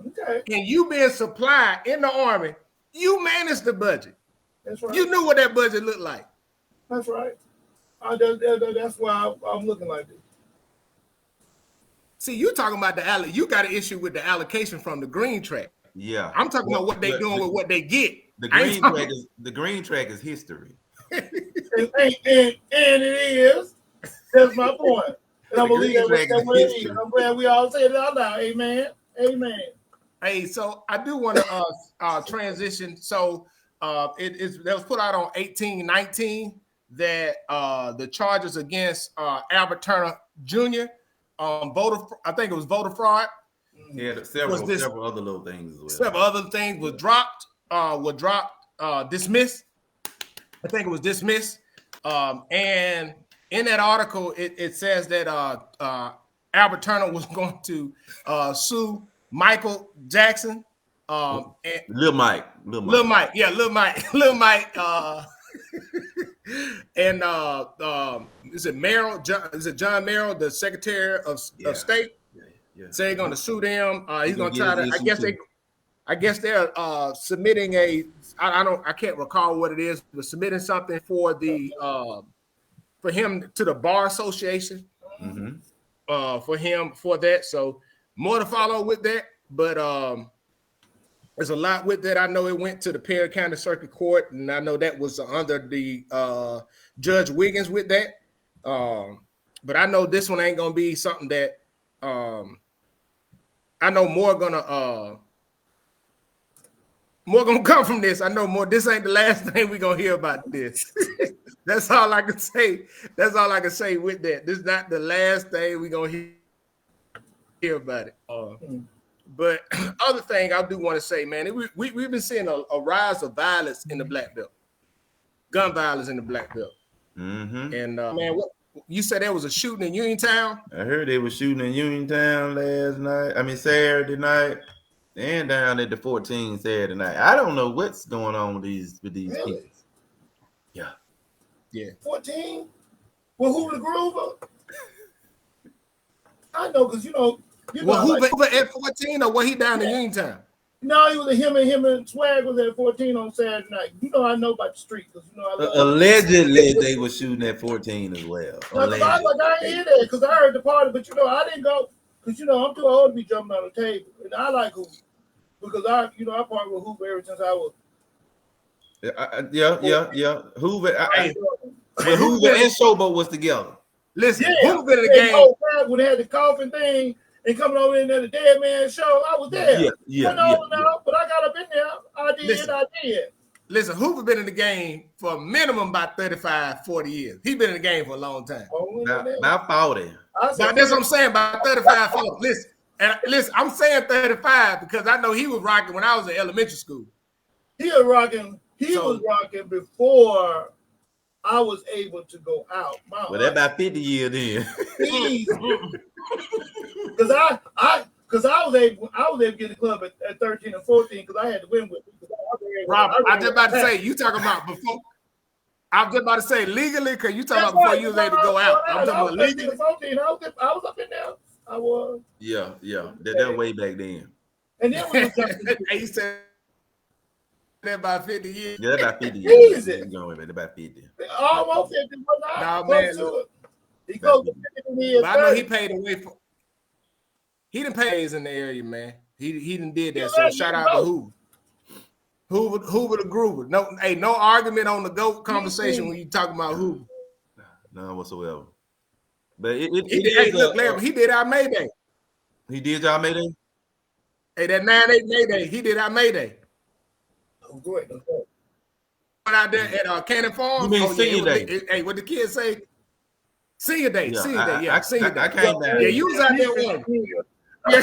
Okay. And you being supplied in the Army, you managed the budget. That's right. You knew what that budget looked like. That's right. That's why I'm looking like this. See, you talking about you got an issue with the allocation from the green track. Yeah. I'm talking about what they doing with what they get. The green track is history. and it is. That's my point. And I believe that's what it is. I'm glad we all say it out loud. Amen. Amen. Hey, so I do want to transition. So that was put out on 18/19 that the charges against Albert Turner Jr. Voter, I think it was voter fraud. Yeah, several other little things as well. Several other things was dropped, dismissed. I think it was dismissed. And in that article, it says that Albert Turner was going to sue Michael Jackson. And Lil Mike. And is it Merrill? Is it John Merrill, the Secretary of State? Yeah. So they're going to sue them. He's going to try to. I guess they're submitting I can't recall what it is, but submitting something for for him to the Bar Association. Mm-hmm. For him for that. So more to follow with that, but There's a lot with that. I know it went to the Perry County Circuit Court, and I know that was under the Judge Wiggins with that. But I know this one ain't gonna be something that I know more gonna come from this. I know more. This ain't the last thing we're gonna hear about this. That's all I can say. That's all I can say with that. This is not the last thing we're gonna hear about it. But other thing I do want to say, man, we've been seeing a rise of violence in the Black Belt, gun violence in the Black Belt. Mm-hmm. And man, what you said there was a shooting in Uniontown? I heard they were shooting in Uniontown Saturday night, and down at the 14 Saturday night. I don't know what's going on with these Really? kids. Yeah. 14? Well, who the Groover? I know, because you know, Hoover at 14 or what he down in Uniontown? No, he was him and Swag was at 14 on Saturday night. You know, I know about the street because you know I love Allegedly, they were shooting at 14 as well. I ain't hear that because I heard the party, but you know, I didn't go because you know I'm too old to be jumping on the table, and I like Hoover because I party with Hoover ever since I was. Yeah. Hoover, Hoover and Showboat was together. Listen, Hoover been in the game when they had the coffin thing and coming over in there, the dead man show. I was there. But I got up in there. I did. Listen, Hoover been in the game for a minimum about 35, 40 years. He been in the game for a long time. About 40. That's what I'm saying, about 35, 40. Listen, I'm saying 35 because I know he was rocking when I was in elementary school. He was rocking before I was able to go out. Well, that's about 50 years then. Because I was able to get the club at 13 and 14 because I had to win with it. Rob, I was just about to say, you talking about before. I was just about to say legally because you talking about before you was able to go out. I'm talking about legally. 14, I was up in there. I was. Yeah. That way back then. And then we he said that about 50 years. Yeah, about 50 years. About 50. Almost 50. Nah, man. He goes to 50 years. But I know he paid away for. He didn't pay in the area, man. He didn't did that. So shout out to Hoover. Hoover the Groover. No argument on the GOAT conversation when you talking about Hoover. None whatsoever. But Larry, he did our Mayday. He did y'all Mayday? Hey, that 9/8 Mayday, he did our Mayday. Oh, great. Out there at Cannon Farm. You mean Senior Day? Hey, what the kids say? Senior Day. Yeah, Senior Day. Senior Day. I came down. Yeah, you was out there one. I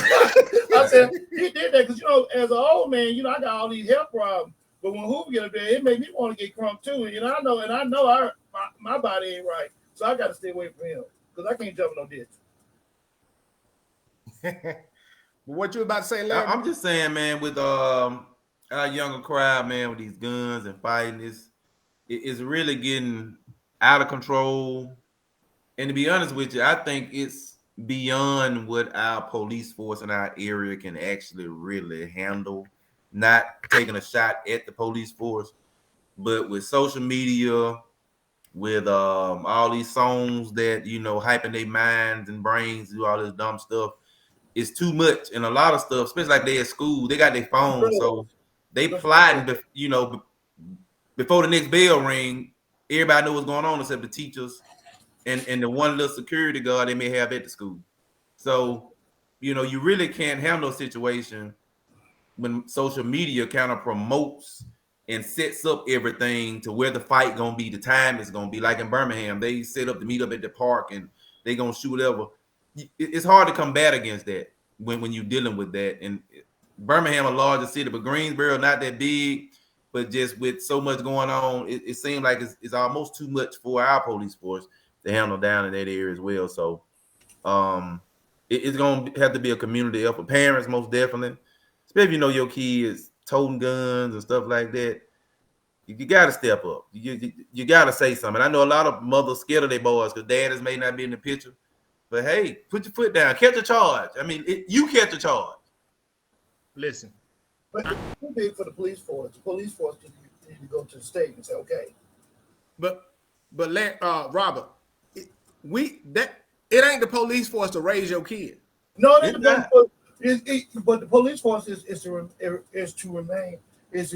said he did that because as an old man, I got all these health problems. But when Hoover get up there, it made me want to get crunk too. And I know my body ain't right, so I got to stay away from him because I can't jump no ditch. What you about to say, Larry? I'm just saying, man, with our younger crowd, man, with these guns and fighting, it's really getting out of control. And to be honest with you, I think it's beyond what our police force in our area can actually really handle. Not taking a shot at the police force, but with social media, with all these songs that hyping their minds and brains, do all this dumb stuff, it's too much. And a lot of stuff, especially like they at school, they got their phones, so they plotting. Before the next bell ring, everybody know what's going on except the teachers and the one little security guard they may have at the school. So, you really can't handle a situation when social media kind of promotes and sets up everything to where the fight gonna be, the time is gonna be. Like in Birmingham, they set up to meet up at the park and they gonna shoot whatever. It's hard to combat against that when you're dealing with that. And Birmingham, a larger city, but Greensboro not that big. But just with so much going on, it seems like it's almost too much for our police force to handle down in that area as well. So it's going to have to be a community effort. Parents, most definitely. Especially if your kids toting guns and stuff like that. You got to step up. You got to say something. I know a lot of mothers scared of their boys because daddies may not be in the picture. But, hey, put your foot down. Catch a charge. I mean, you catch a charge. Listen. But it's too big for the police force. The police force need to go to the state and say, okay. But Robert, it ain't the police force to raise your kid. No, it ain't. But the police force is to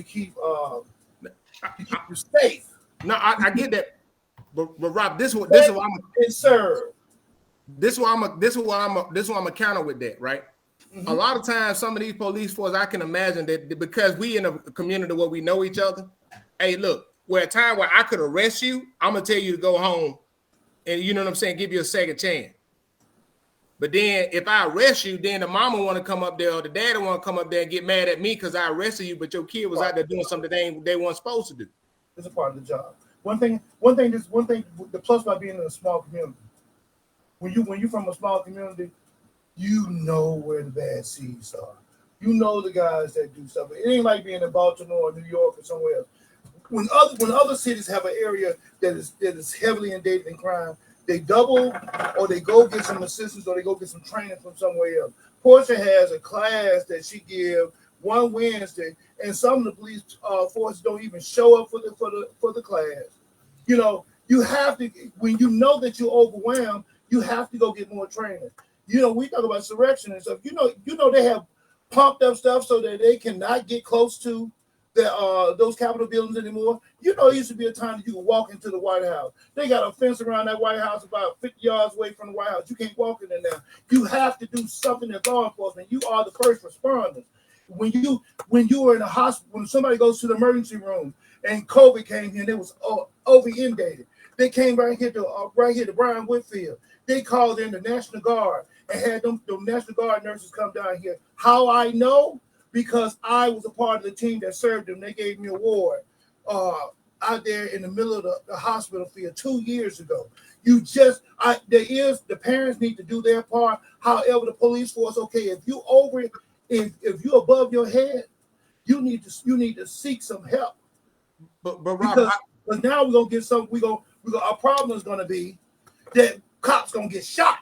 keep you safe. No, I get that, but Rob, this is what I'm and serve. This is what I'm a counter with that, right? Mm-hmm. A lot of times, some of these police forces, I can imagine that because we in a community where we know each other. Hey, look, where a time where I could arrest you, I'm gonna tell you to go home, and you know what I'm saying, give you a second chance. But then if I arrest you, then the mama want to come up there or the daddy want to come up there and get mad at me because I arrested you, but your kid was out there doing something they weren't supposed to do. It's a part of the job. One thing. The plus by being in a small community, when you're from a small community, you know where the bad seeds are. You know the guys that do stuff. It ain't like being in Baltimore or New York or somewhere else. When other cities have an area that is heavily inundated in crime, they double or they go get some assistance or they go get some training from somewhere else. Portia has a class that she gives one Wednesday, and some of the police forces don't even show up for the class. You know, you have to, when you know that you're overwhelmed, you have to go get more training. You know, we talk about insurrection and stuff. You know they have pumped up stuff so that they cannot get close to those Capitol buildings anymore. You know, it used to be a time that you could walk into the White House. They got a fence around that White House about 50 yards away from the White House. You can't walk in there now. You have to do something as law enforcement. You are the first responders. When you were in a hospital, when somebody goes to the emergency room and COVID came here and it was over inundated, they came right here to Brian Whitfield. They called in the National Guard and had them National Guard nurses come down here. How I know? Because I was a part of the team that served them. They gave me an award out there in the middle of the hospital field 2 years ago. The parents need to do their part. However, the police force, okay, if you're above your head, you need to seek some help. But Rob, because now we're gonna get our problem is gonna be that cops gonna get shot.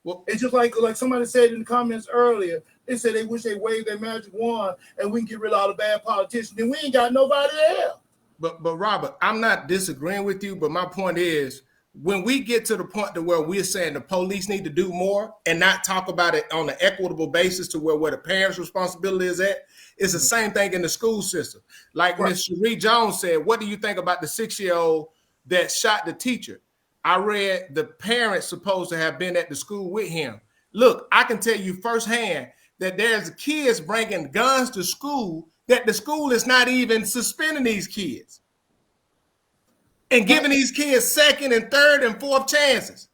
Well, it's just like somebody said in the comments earlier. They said they wish they waved their magic wand and we can get rid of all the bad politicians. Then we ain't got nobody there. But Robert, I'm not disagreeing with you, but my point is when we get to the point to where we're saying the police need to do more and not talk about it on an equitable basis to where the parents' responsibility is at, it's the same thing in the school system. Like Ms. Cherie Jones said, what do you think about the 6-year-old that shot the teacher? I read the parents supposed to have been at the school with him. Look, I can tell you firsthand that there's kids bringing guns to school that the school is not even suspending these kids and giving these kids second and third and fourth chances.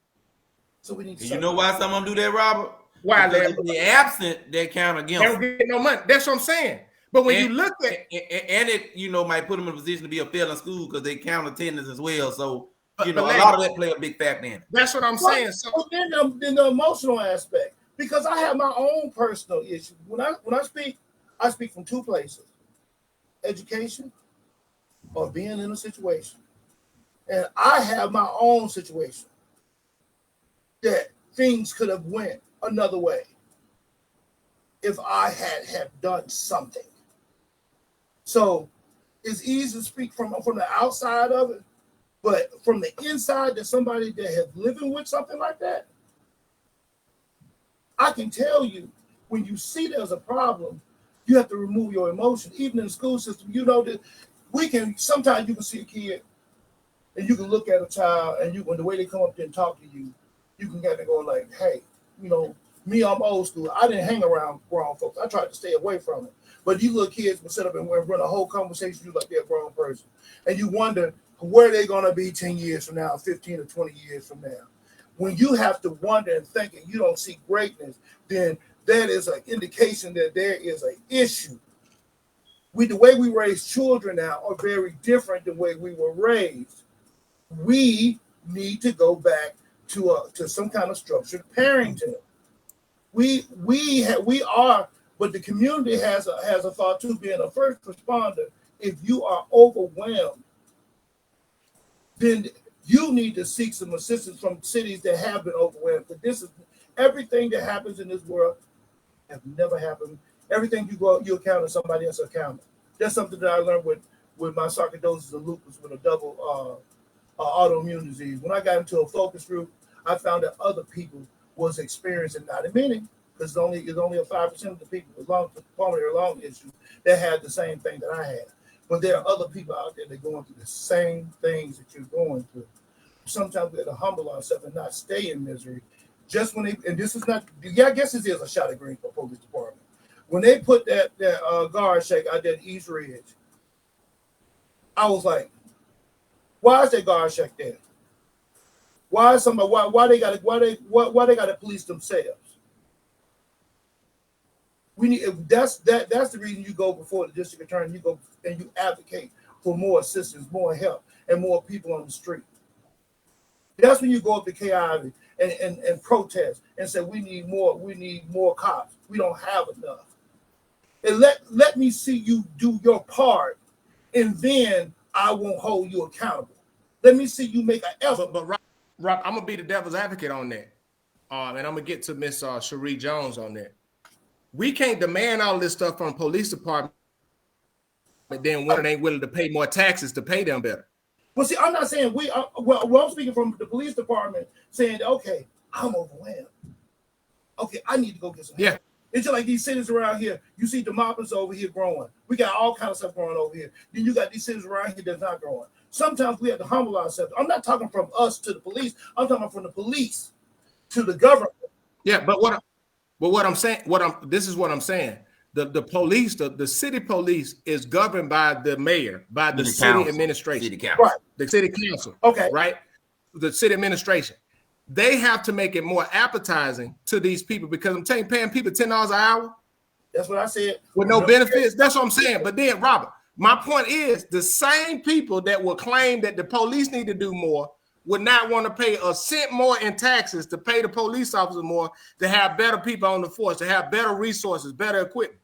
So we need to. You know why some of them do that, Robert? Why? Because if they're absent, they count against them. They don't get no money. That's what I'm saying. But when you look at it, might put them in a position to be a fail in school because they count attendance as well. So a lot of that play a big factor in it. That's what I'm saying. So then the emotional aspect, because I have my own personal issue. When I speak from two places: education or being in a situation. And I have my own situation that things could have went another way if I had done something. So it's easy to speak from the outside of it, but from the inside, that somebody that has living with something like that, I can tell you when you see there's a problem, you have to remove your emotion. Even in the school system, that sometimes you can see a kid and you can look at a child and when the way they come up there and talk to you, you can get to go like, hey, me, I'm old school. I didn't hang around grown folks. I tried to stay away from it. But these little kids will sit up and run a whole conversation with you like they're a grown person. And you wonder where they're going to be 10 years from now, 15 or 20 years from now. When you have to wonder and think and you don't see greatness, then that is an indication that there is an issue. The way we raise children now are very different than the way we were raised. We need to go back to some kind of structured parenting. We are, but the community has a thought too. Being a first responder, if you are overwhelmed, then you need to seek some assistance from cities that have been overwhelmed. But this is everything that happens in this world has never happened. Everything you go, you account and somebody else account. That's something that I learned with my sarcoidosis and lupus with a double autoimmune disease. When I got into a focus group, I found that other people was experiencing, not many, because it's only a 5% of the people with pulmonary lung issues that had the same thing that I had. But there are other people out there that are going through the same things that you're going through. Sometimes we have to humble ourselves and not stay in misery. Just when they, and this is not, yeah, I guess this is a shot at Greenville Police Department. When they put that guard shack out there at East Ridge, I was like, why is that guard shack there? Why is somebody? Why they got to police themselves? We need that's the reason you go before the district attorney. You go and you advocate for more assistance, more help, and more people on the street. That's when you go up to KI and protest and say we need more cops. We don't have enough. And let me see you do your part, and then I won't hold you accountable. Let me see you make an effort. But Rob, I'm gonna be the devil's advocate on that, and I'm gonna get to Miss Cherie Jones on that. We can't demand all this stuff from the police department, but then when they ain't willing to pay more taxes to pay them better. Well, see, I'm not saying well, I'm speaking from the police department saying, okay, I'm overwhelmed. Okay, I need to go get some help. Yeah. It's just like these cities around here. You see Demopolis over here growing. We got all kinds of stuff growing over here. Then you got these cities around here that's not growing. Sometimes we have to humble ourselves. I'm not talking from us to the police. I'm talking from the police to the government. Yeah, but what I'm saying, this is what I'm saying. The police, the city police is governed by the mayor, by the city administration. City council. Right. The city council. Okay. Right? The city administration. They have to make it more appetizing to these people because I'm telling you, paying people $10 an hour. That's what I said. With no benefits. That's what I'm saying. But then, Robert, my point is the same people that will claim that the police need to do more would not want to pay a cent more in taxes to pay the police officers more, to have better people on the force, to have better resources, better equipment.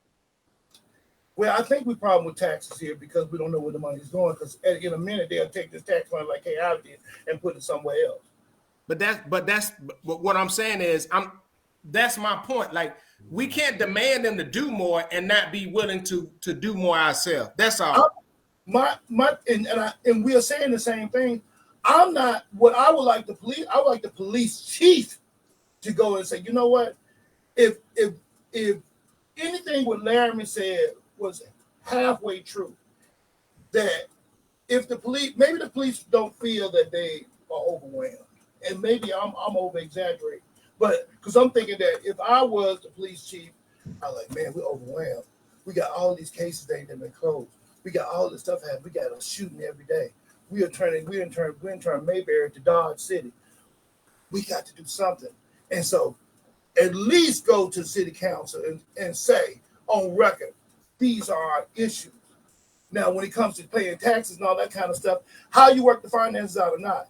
Well, I think we problem with taxes here because we don't know where the money is going. Because in a minute they'll take this tax money like KI did and put it somewhere else. But what I'm saying is that's my point. Like we can't demand them to do more and not be willing to do more ourselves. That's all. And we are saying the same thing. I'm not what I would like the police. I would like the police chief to go and say, you know what? If anything what Laramie said was halfway true, that if the police, maybe the police don't feel that they are overwhelmed, and maybe I'm over exaggerating, but because I'm thinking that if I was the police chief, I'm like, man, we're overwhelmed. We got all these cases that have been closed. We got all this stuff happening. We got a shooting every day. We're turning Mayberry to Dodge City. We got to do something. And so at least go to the city council and say on record, these are our issues. Now, when it comes to paying taxes and all that kind of stuff, how you work the finances out or not,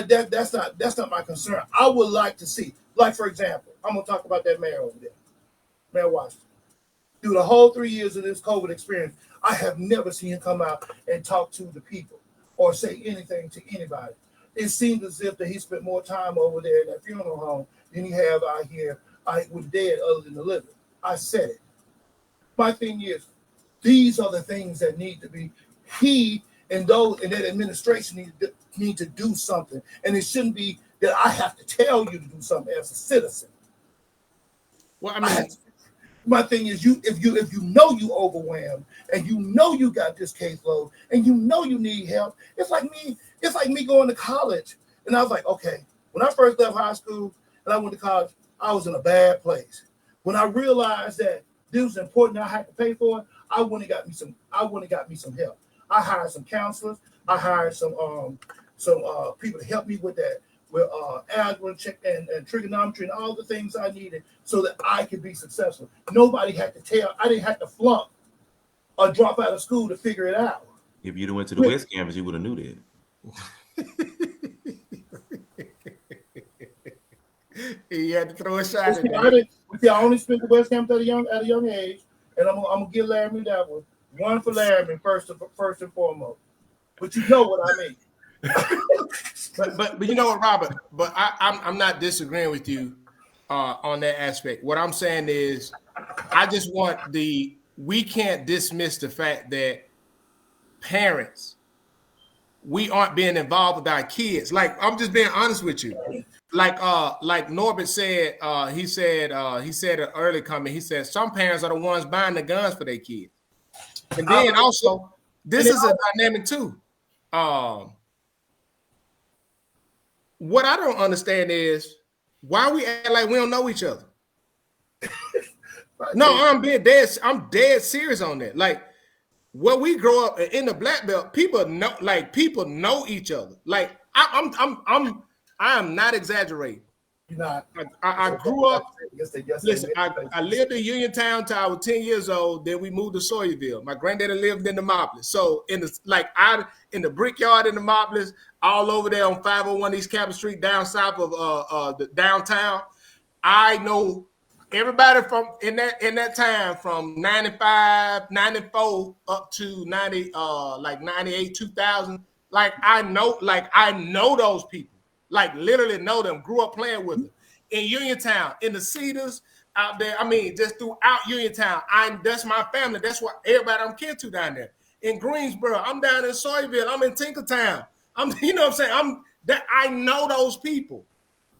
that's not my concern. I would like to see, like, for example, I'm going to talk about that mayor over there, Mayor Washington. Through the whole 3 years of this COVID experience, I have never seen him come out and talk to the people or say anything to anybody. It seems as if that he spent more time over there in that funeral home than he have out here with the dead other than the living. I said it. My thing is, these are the things that need to be, he and those in that administration need to do something. And it shouldn't be that I have to tell you to do something as a citizen. Well, I mean, my thing is, if you know you overwhelmed and you know you got this caseload and you know you need help, it's like me going to college. And I was like, okay, when I first left high school and I went to college, I was in a bad place. When I realized that this was important, I had to pay for it, I went and got me some help. I hired some counselors. I hired some people to help me with that, with algebra and trigonometry and all the things I needed so that I could be successful. Nobody had to tell. I didn't have to flunk or drop out of school to figure it out. If you'd have went to the West Campus, you would have knew that. You had to throw a shot at I only spent the West Campus at a young age, and I'm gonna give Laramie that one. One for Laramie first and foremost. But you know what I mean. but you know what, Robert? But I'm not disagreeing with you on that aspect. What I'm saying is, I just want we can't dismiss the fact that parents, we aren't being involved with our kids. Like, I'm just being honest with you. like Norbert said, he said an early comment. He said some parents are the ones buying the guns for their kids. And then also, this is a dynamic too. What I don't understand is why we act like we don't know each other. No, I'm dead serious on that. Like when we grow up in the black belt, people know each other. Like I am not exaggerating. You're not. I grew up. Listen, I lived in Uniontown till I was 10 years old. Then we moved to Sawyerville. My granddaddy lived in Demopolis. So in the brickyard in Demopolis, all over there on 501 East Capitol Street, down south of the downtown. I know everybody from in that time from 95, 94 up to 90, like 98, 2000. Like I know those people. Like literally know them, grew up playing with them. In Uniontown, in the Cedars, out there, I mean, just throughout Uniontown. That's my family. That's what everybody I'm kin to down there. In Greensboro, I'm down in Sawyerville, I'm in Tinkertown. You know what I'm saying? I know those people.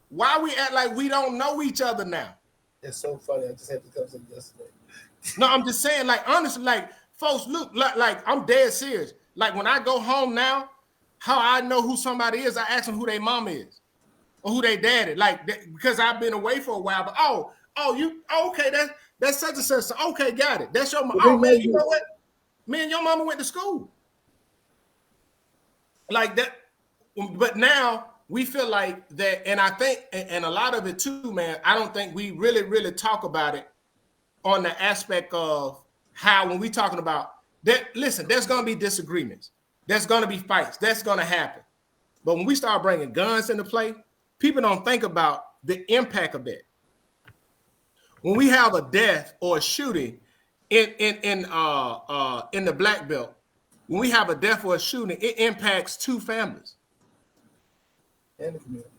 Why we act like we don't know each other now? It's so funny. I just had to come to yesterday. No, I'm just saying, like, honestly, like, folks, look, like I'm dead serious. Like when I go home now, how I know who somebody is, I ask them who their mom is or who their dad is. Like, because I've been away for a while, but okay, that's such and such. Okay, got it. That's your mom. Oh, man, you know what? Me and your mama went to school. Like that. But now we feel like that, and I think, and a lot of it too, man, I don't think we really, really talk about it on the aspect of how when we talking about that, listen, there's going to be disagreements. There's going to be fights. That's going to happen. But when we start bringing guns into play, people don't think about the impact of that. When we have a death or a shooting in the black belt, when we have a death or a shooting, it impacts two families and the community.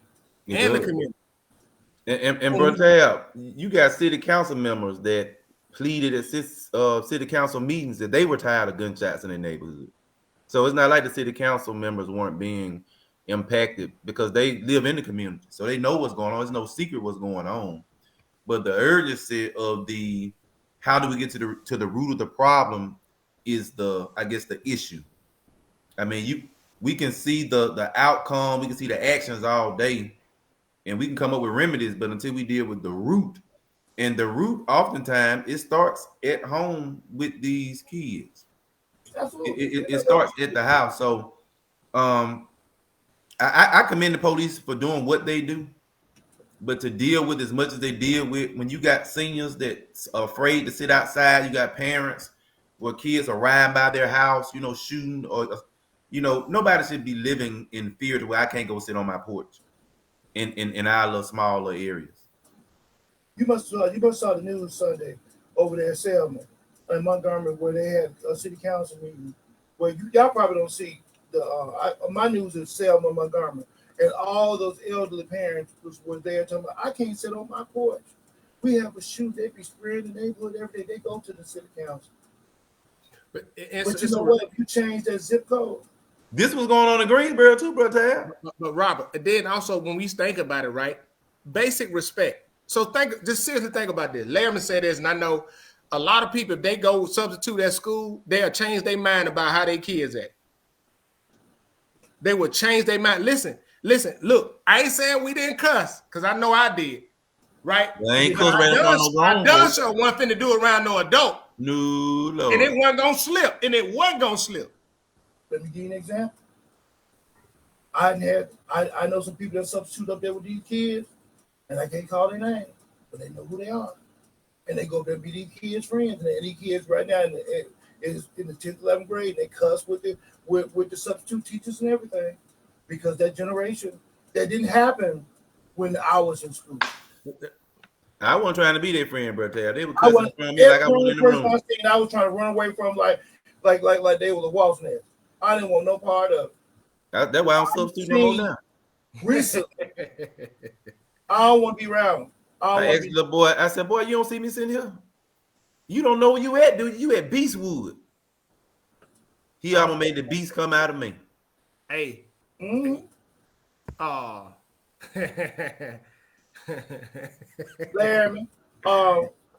The community. And Bro Tab, you got city council members that pleaded at city council meetings that they were tired of gunshots in their neighborhood. So it's not like the city council members weren't being impacted because they live in the community. So they know what's going on. There's no secret what's going on. But the urgency of how do we get to the root of the problem is the issue. I mean, we can see the outcome, we can see the actions all day, and we can come up with remedies, but until we deal with the root, and the root oftentimes it starts at home with these kids. It starts at the house. So I commend the police for doing what they do, but to deal with as much as they deal with, when you got seniors that are afraid to sit outside, you got parents where kids are riding by their house, shooting, or nobody should be living in fear to where I can't go sit on my porch in our little smaller areas. You must saw the news Sunday over there in Selma in Montgomery where they had a city council meeting where y'all probably don't see my news is Selma, Montgomery, and all those elderly parents was there talking about, I can't sit on my porch. We have a shoot, they be spraying the neighborhood every day. They go to the city council. But you know what? If you change that zip code. This was going on in Greensboro too, Bro Tab. But Robert, and then also when we think about it, right? Basic respect. So just seriously think about this. Larry said this, and I know a lot of people, if they go substitute at school, they'll change their mind about how their kids act. They will change their mind. Listen, look, I ain't saying we didn't cuss, because I know I did, right? I done so one finna do around no adult. No, Lord. And it wasn't gonna slip. Let me give you an example. I know some people that substitute up there with these kids, and I can't call their name, but they know who they are. And they go up there and be these kids' friends. And these kids right now is in the 10th, 11th grade, they cuss with the substitute teachers and everything. Because that generation, that didn't happen when I was in school. I wasn't trying to be their friend, Bro Tab. They were cussing from me like I was in the room. I was trying to run away from like they were the wasp nest. I didn't want no part of it. That's why I'm substituting now. Recently, I don't want to be around. I asked the little boy, I said, boy, you don't see me sitting here? You don't know where you at, dude. You at Beastwood. He almost made the beast come out of me. Hey. Larry,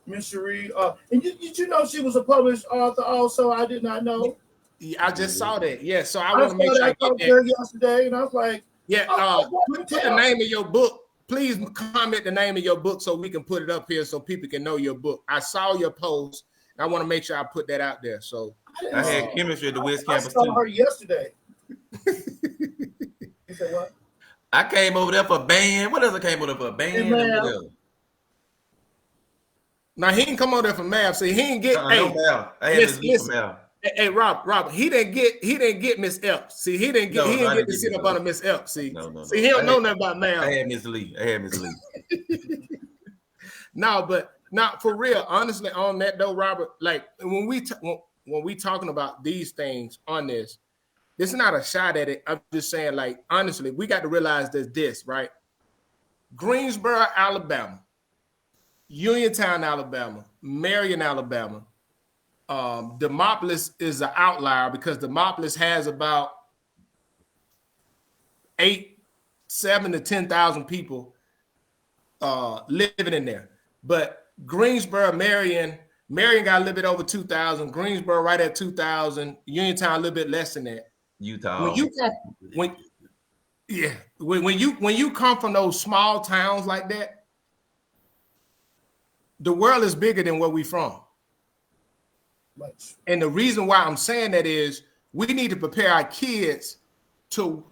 Miss Cherie, and did you know she was a published author also? I did not know. Yeah, I just saw that. Yeah, so I I want saw to make sure that. I I talked get to her that. yesterday, and I was like, Yeah, put the name of your book. Please comment the name of your book so we can put it up here so people can know your book. I saw your post. I want to make sure I put that out there. So I had chemistry at the West I campus saw too. her yesterday. You said what? I came over there for a band. What else I came over there for a band? now he didn't come over there for math. See, he didn't get No math. I had this for math. Hey, Rob, he didn't get Miss Epps. See, he didn't get to sit up under Miss Epps. See, see, he don't know nothing about math. I had Miss Lee. No, but not for real. Honestly, on that though, Robert, like when we talking about these things on this is not a shot at it. I'm just saying, like, honestly, we got to realize there's this, right? Greensboro, Alabama, Uniontown, Alabama, Marion, Alabama. Demopolis is an outlier because Demopolis has about 7,000 to 10,000 people living in there. But Greensboro, Marion got a little bit over 2,000. Greensboro right at 2,000. Uniontown a little bit less than that. Utah. When you come from those small towns like that, the world is bigger than where we from. And the reason why I'm saying that is we need to prepare our kids to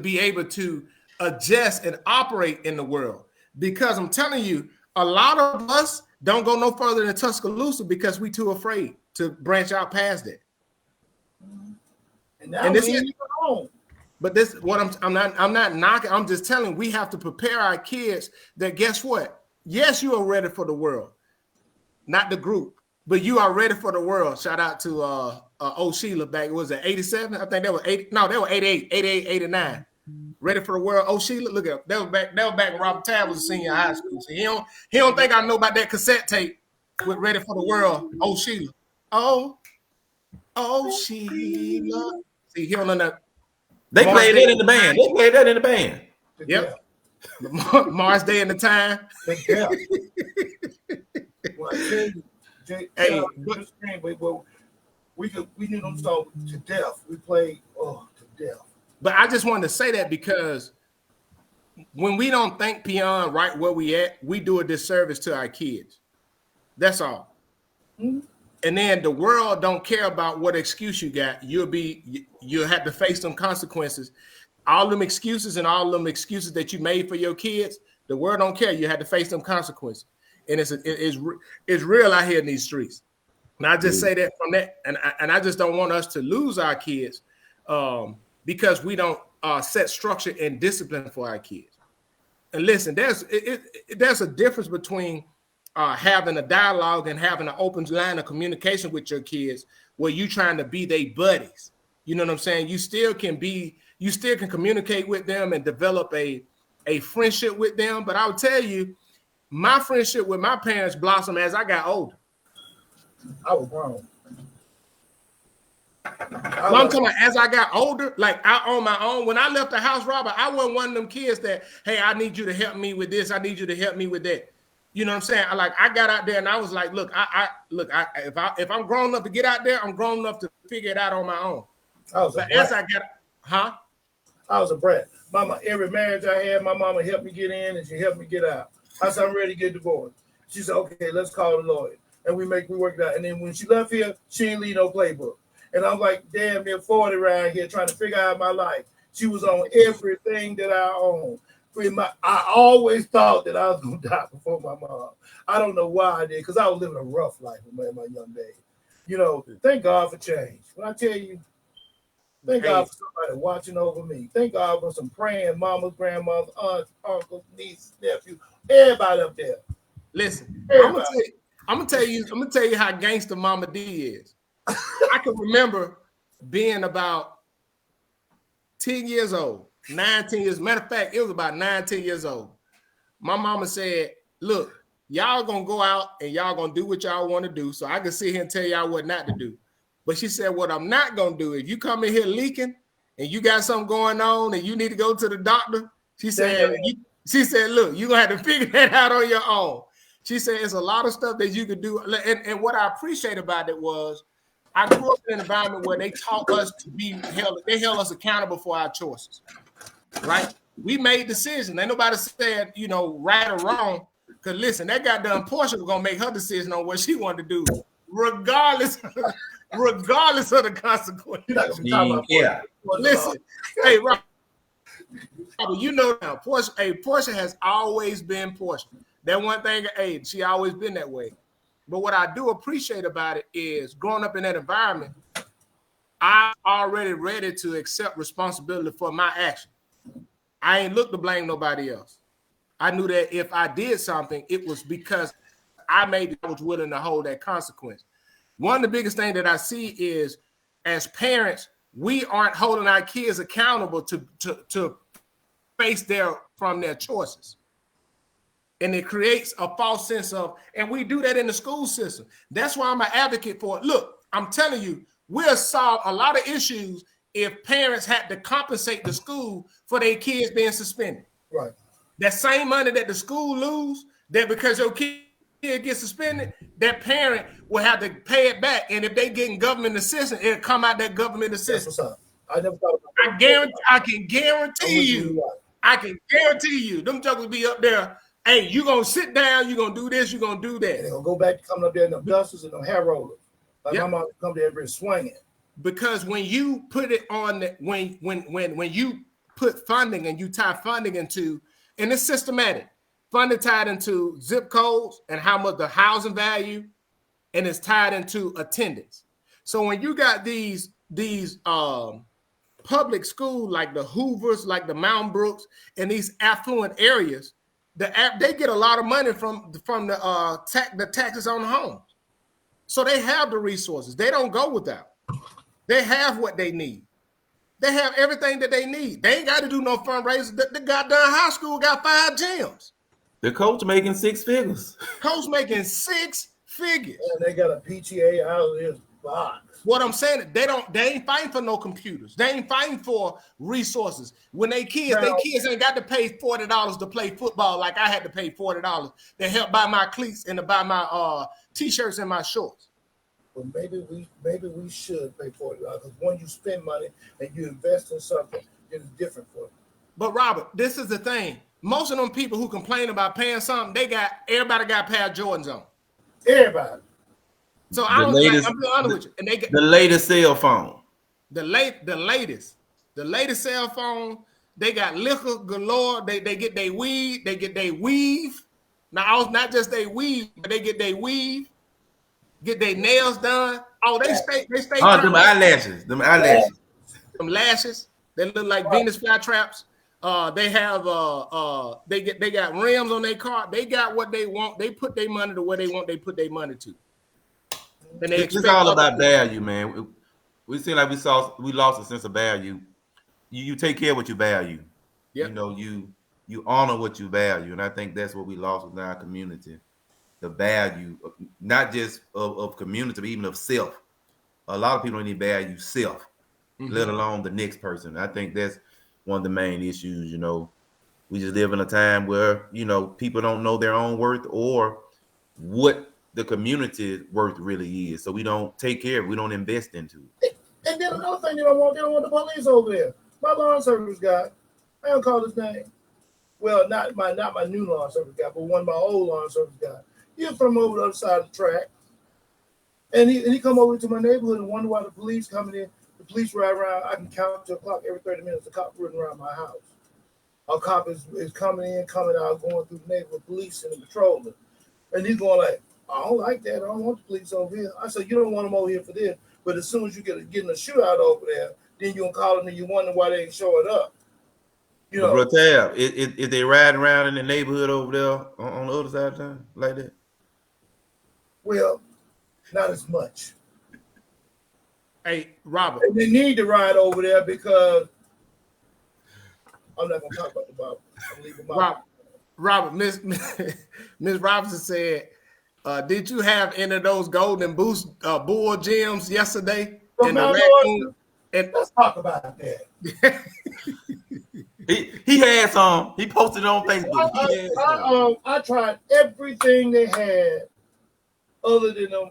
be able to adjust and operate in the world. Because I'm telling you, a lot of us don't go no further than Tuscaloosa because we too afraid to branch out past it. And this is home. But this what I'm not knocking. I'm just telling we have to prepare our kids that guess what? Yes, you are ready for the world, not the group. But you are ready for the world. Shout out to Sheila back. Was it 87? I think they were 80. No, they were 88, 89. Ready for the world. Sheila, look at that was back when Robert Tabb was a senior in high school. So he don't think I know about that cassette tape with Ready for the World. Sheila. Sheila. See, he don't know that. They played that in the band. Yep. Mars Day in the Time. Yeah. Well, I tell you, we knew them songs to death. We played to death. But I just wanted to say that because when we don't think beyond right where we at, we do a disservice to our kids. That's all. Mm-hmm. And then the world don't care about what excuse you got. You'll have to face some consequences. All them excuses that you made for your kids, the world don't care. You had to face some consequences. And it's real out here in these streets. And I just say that from that, and I just don't want us to lose our kids because we don't set structure and discipline for our kids. And listen, there's a difference between having a dialogue and having an open line of communication with your kids where you trying to be their buddies. You know what I'm saying? You still can communicate with them and develop a friendship with them. But I'll tell you, my friendship with my parents blossomed as I got older. I was grown. I'm talking about as I got older, like I on my own. When I left the house, Robert, I wasn't one of them kids that, hey, I need you to help me with this. I need you to help me with that. You know what I'm saying? I got out there and I was like, look, if I'm grown enough to get out there, I'm grown enough to figure it out on my own. I was a brat. Mama, every marriage I had, my mama helped me get in and she helped me get out. I said, I'm ready to get divorced. She said, okay, let's call the lawyer. And we worked out. And then when she left here, she didn't leave no playbook. And I'm like, damn near 40 around here trying to figure out my life. She was on everything that I own. I always thought that I was going to die before my mom. I don't know why I did, because I was living a rough life in my young days. You know, thank God for change. When I tell you, thank God for somebody watching over me. Thank God for some praying mamas, grandmothers, aunts, uncles, nieces, nephews, everybody up there. Listen, I'm gonna tell you how gangster Mama D is. I can remember being about 10 years old, 19 years. Matter of fact, it was about 19 years old. My mama said, look, y'all gonna go out and y'all gonna do what y'all want to do. So I can sit here and tell y'all what not to do. But she said, what I'm not gonna do, if you come in here leaking and you got something going on and you need to go to the doctor, She said, look, you're going to have to figure that out on your own. She said, it's a lot of stuff that you could do. And what I appreciate about it was I grew up in an environment where they taught us to be held. They held us accountable for our choices, right? We made decisions. Ain't nobody said, right or wrong. Because listen, that goddamn Portia was going to make her decision on what she wanted to do, regardless of the consequences. Yeah. Listen, hey, Rob, you know now, Portia has always been Portia. That one thing, hey, she always been that way. But what I do appreciate about it is growing up in that environment, I'm already ready to accept responsibility for my action. I ain't look to blame nobody else. I knew that if I did something, it was because I was willing to hold that consequence. One of the biggest things that I see is, as parents, we aren't holding our kids accountable to face their choices. And it creates a false sense of, and we do that in the school system. That's why I'm an advocate for it. Look, I'm telling you, we'll solve a lot of issues if parents had to compensate the school for their kids being suspended. Right. That same money that the school lose, that because your kid gets suspended, that parent will have to pay it back. And if they getting government assistance, it'll come out that government assistance. That's what's up. I never thought about that. I can guarantee you, them jokers be up there. Hey, you gonna sit down, you gonna do this, you gonna do that. They're gonna go back to coming up there in them dusters and them hair rollers. Like my mom come there and swinging. Because when you put it on when you put funding and you tie funding into, and it's systematic, funding tied into zip codes and how much the housing value, and it's tied into attendance. So when you got these public schools like the Hoovers, like the Mountain Brooks, and these affluent areas, they get a lot of money from the taxes on the homes. So they have the resources. They don't go without. They have what they need. They have everything that they need. They ain't got to do no fundraisers. The goddamn high school got 5 gyms. The coach making 6 figures. Coach making 6 figures. And they got a PTA out of his box. What I'm saying, they ain't fighting for no computers. They ain't fighting for resources. When they kids ain't got to pay $40 to play football like I had to pay $40 to help buy my cleats and to buy my t-shirts and my shorts. Well, maybe we should pay $40 because when you spend money and you invest in something, it's different for you. But Robert, this is the thing. Most of them people who complain about paying something, everybody got a pair of Jordans on. Everybody. So I'm being honest with you. And they get the latest cell phone. The latest cell phone. They got liquor galore. They get their weed. They get their weave. Now, not just their weave, but they get their weave. Get their nails done. Oh, they stay. Oh, them eyelashes. Them lashes. They look like Venus flytraps. They have they got rims on their car. They got what they want. They put their money to where they want. They put their money to. And it's all about value, man. We seem like we lost a sense of value. You take care of what you value. Yep. You honor what you value, and I think that's what we lost within our community. The value, not just of community, but even of self. A lot of people don't even value self, let alone the next person. I think that's one of the main issues. We just live in a time where people don't know their own worth or what the community worth really is. So we don't take care of it. We don't invest into it. And then another thing they don't want the police over there. My lawn service guy, I don't call his name. Well, not my new lawn service guy, but one of my old lawn service guys. He was from over the other side of the track. And he come over to my neighborhood and wonder why the police coming in. The police ride around. I can count to a clock every 30 minutes. The cop running around my house. A cop is coming in, coming out, going through the neighborhood, policing and patrolling. And he's going like, I don't like that. I don't want the police over here. I said, you don't want them over here for this. But as soon as you get in a shootout over there, then you're going to call them and you wonder why they ain't showing up. Bro, Tab, if they riding around in the neighborhood over there on the other side of town like that? Well, not as much. Hey, Robert. And they need to ride over there because I'm not going to talk about the Bible. I'm leaving my Robert, Miss Robinson said, did you have any of those Golden Boost bull gems yesterday? Let's talk about that. He had some. He posted it on Facebook. He had some. I tried everything they had, other than them.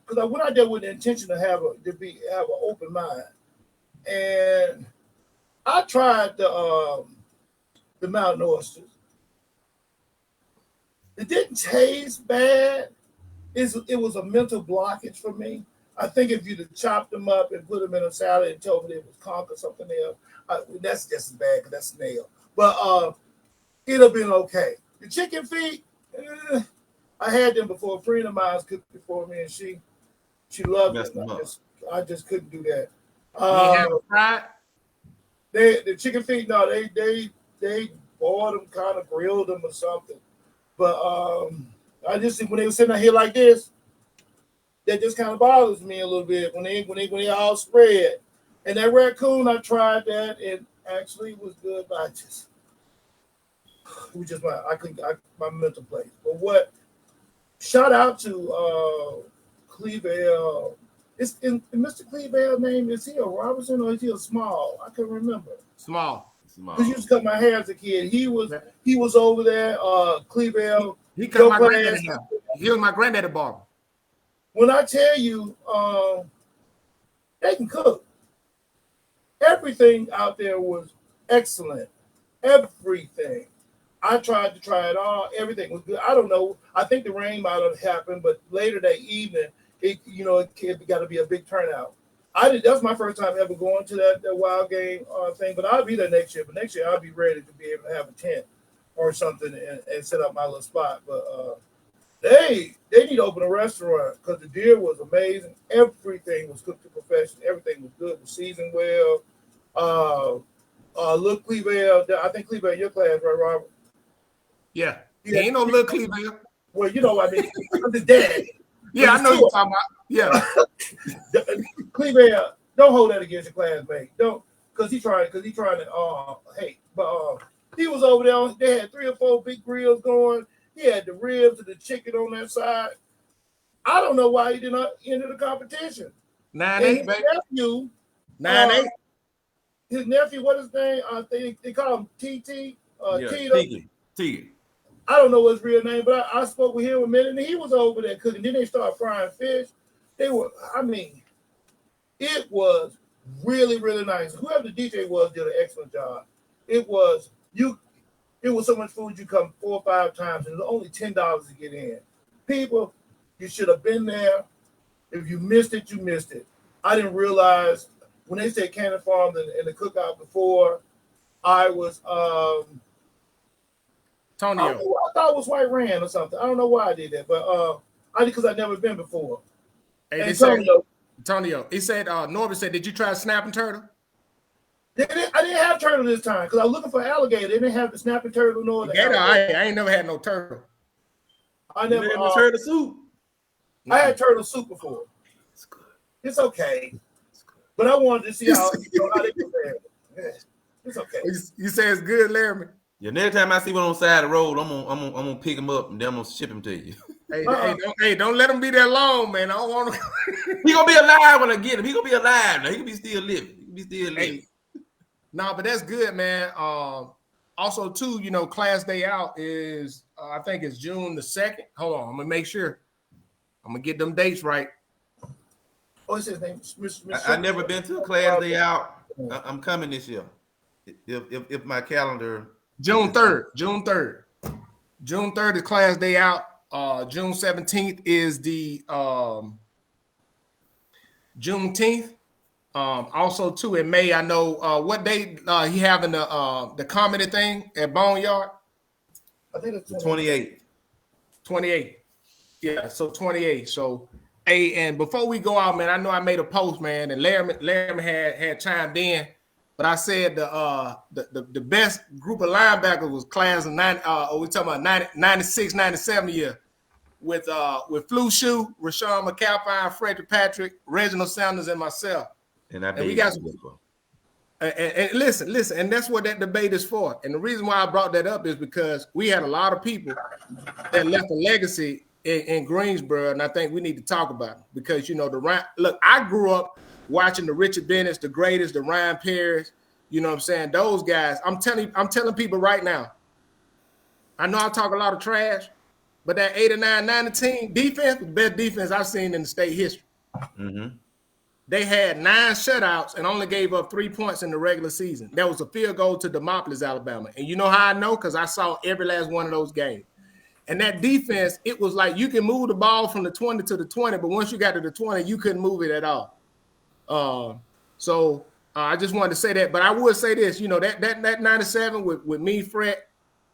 Because I went out there with the intention to have an open mind, and I tried the mountain oysters. It didn't taste bad. It was a mental blockage for me. I think if you'd have chopped them up and put them in a salad and told me it was conch or something else, that's just as bad because that's snail. But it'd have been okay. The chicken feet, I had them before. A friend of mine cooked it for me, and she loved it. I just couldn't do that. You have fried? The chicken feet, no, they boiled them, kind of grilled them or something. But I just think when they were sitting out here like this, that just kind of bothers me a little bit when they all spread. And that raccoon, I tried that, and actually was good, but it was just my mental place. But what? Shout out to Cleveland. Is Mr. Cleveland's name? Is he a Robinson or is he a Small? I can't remember. Small. Because he used to cut my hair as a kid. He was over there. Cleveland. He cut my granddaddy hair. He was my granddaddy barber. When I tell you, they can cook. Everything out there was excellent. Everything. I tried to try it all. Everything was good. I don't know. I think the rain might have happened, but later that evening, it got to be a big turnout. That's my first time ever going to that wild game thing, but I'll be there next year. But next year, I'll be ready to be able to have a tent or something and set up my little spot. But they need to open a restaurant because the deer was amazing. Everything was cooked to perfection. Everything was good. Was seasoned well. Look, Cleveland. I think Cleveland, your class, right, Robert? Yeah. He ain't no little Cleveland. Well, you know, I mean, I'm the dad. Yeah, I know you're talking about. Yeah. Cleveland, don't hold that against your classmate. Don't, because he's trying to hate. But he was over there. They had 3 or 4 big grills going. He had the ribs and the chicken on that side. I don't know why he did not enter the competition. 9-8, baby. Nephew, 9-8. His nephew, what his name? They call him TT. Tegan. I don't know his real name, but I spoke with him a minute, and he was over there cooking. Then they started frying fish. It was really, really nice. Whoever the DJ was did an excellent job. It was so much food you come 4 or 5 times, and it was only $10 to get in. People, you should have been there. If you missed it, you missed it. I didn't realize when they said Cannon Farms and the cookout before, I was Tonio. I thought it was White Rand or something. I don't know why I did that, but because I'd never been before. Hey, and Tonio, he said, Norbert said, did you try snapping turtle? I didn't have turtle this time because I was looking for alligator. They didn't have the snapping turtle nor the alligator. I ain't never had no turtle. I never had turtle soup. I had turtle soup before. It's good. It's okay. But I wanted to see how they compare. Yeah, it's okay. You say it's good, Laramie? Yeah, next time I see one on the side of the road, I'm gonna pick him up and then I'm gonna ship him to you. Don't let him be there long, man. I don't want to. He gonna be alive when I get him. He gonna be alive now. He can be still living. Nah, but that's good, man. Also, too, class day out is I think it's June the 2nd. Hold on, I'm gonna make sure. I'm gonna get them dates right. Oh, it's his name. I never been to a class day out. I'm coming this year. If my calendar. June 3rd. June 3rd is class day out. June 17th is the Juneteenth. Also, too, in May, I know what day he having the comedy thing at Boneyard. I think it's 28th. 28th. Yeah, so 28th. So, hey, and before we go out, man, I know I made a post, man, and Laramie had chimed in. But I said the best group of linebackers was class of 90. We're talking about 96, 97 year with Flu Shoe, Rashawn McAlpine, Frederick Patrick, Reginald Sanders, and myself. And we got some. And listen, and that's what that debate is for. And the reason why I brought that up is because we had a lot of people that left a legacy in Greensboro, and I think we need to talk about it because look, I grew up watching the Richard Bennett's, the greatest, the Ryan Perry's, You know what I'm saying? Those guys, I'm telling people right now. I know I talk a lot of trash, but that 8 or 9, 9 to 10 defense, the best defense I've seen in the state history. Mm-hmm. They had 9 shutouts and only gave up 3 points in the regular season. That was a field goal to Demopolis, Alabama. And you know how I know? Because I saw every last one of those games. And that defense, it was like you can move the ball from the 20 to the 20, but once you got to the 20, you couldn't move it at all. So I just wanted to say that. But I would say this, you know, that 97 with me, Fred,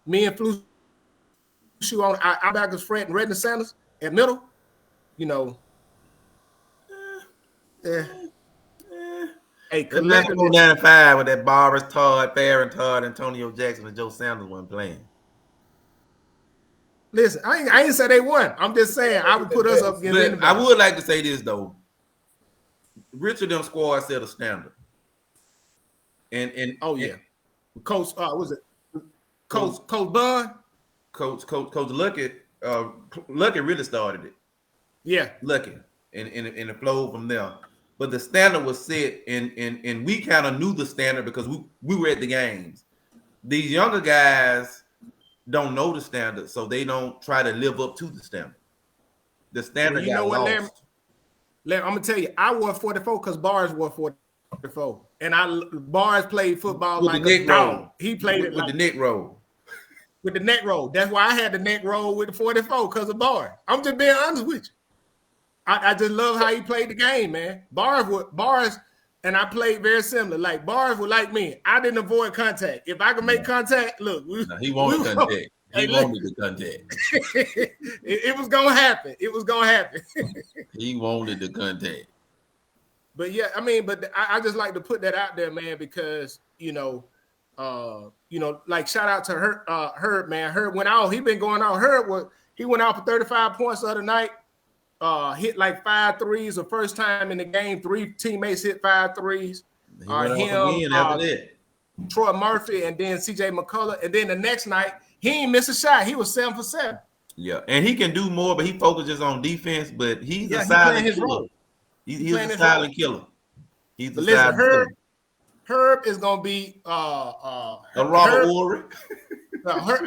me and Flu Shoe on our backers, Fred and Redden Sanders at middle, you know. Hey, collectively 95 with that Boris Todd, Farron Todd, Antonio Jackson, and Joe Sanders weren't playing. Listen, I ain't say they won. I'm just saying I would put us up against anybody. I would like to say this though. Richard them squad set a standard. And oh yeah, Coach was it Coach Bun? Coach Luckett really started it. Yeah, Luckett and the flow from there. But the standard was set, and we kind of knew the standard because we were at the games. These younger guys don't know the standard, so they don't try to live up to the standard. The standard got lost. I'm gonna tell you, I wore 44 because Bars wore 44, and Bars played football with like the neck roll. He played with the neck roll. With the neck roll. That's why I had the neck roll with the 44 because of Bars. I'm just being honest with you. I just love how he played the game, man. Bars, and I played very similar. Like Bars were like me. I didn't avoid contact. If I could make contact, look, he wanted contact. He wanted the contact. It was gonna happen. It was gonna happen. He wanted the contact. But yeah, I mean, but I just like to put that out there, man, because you know, like shout out to Herb, man. Herb went out. He been going out. He went out for 35 points the other night. Hit like 5 threes the first time in the game. 3 teammates hit 5 threes. Troy Murphy, and then CJ McCullough. And then the next night, he ain't miss a shot. He was 7 for 7. Yeah, and he can do more, but he focuses on defense. But he's a silent killer. He's a silent killer. He's a silent killer. Herb is gonna be a Robert Ory.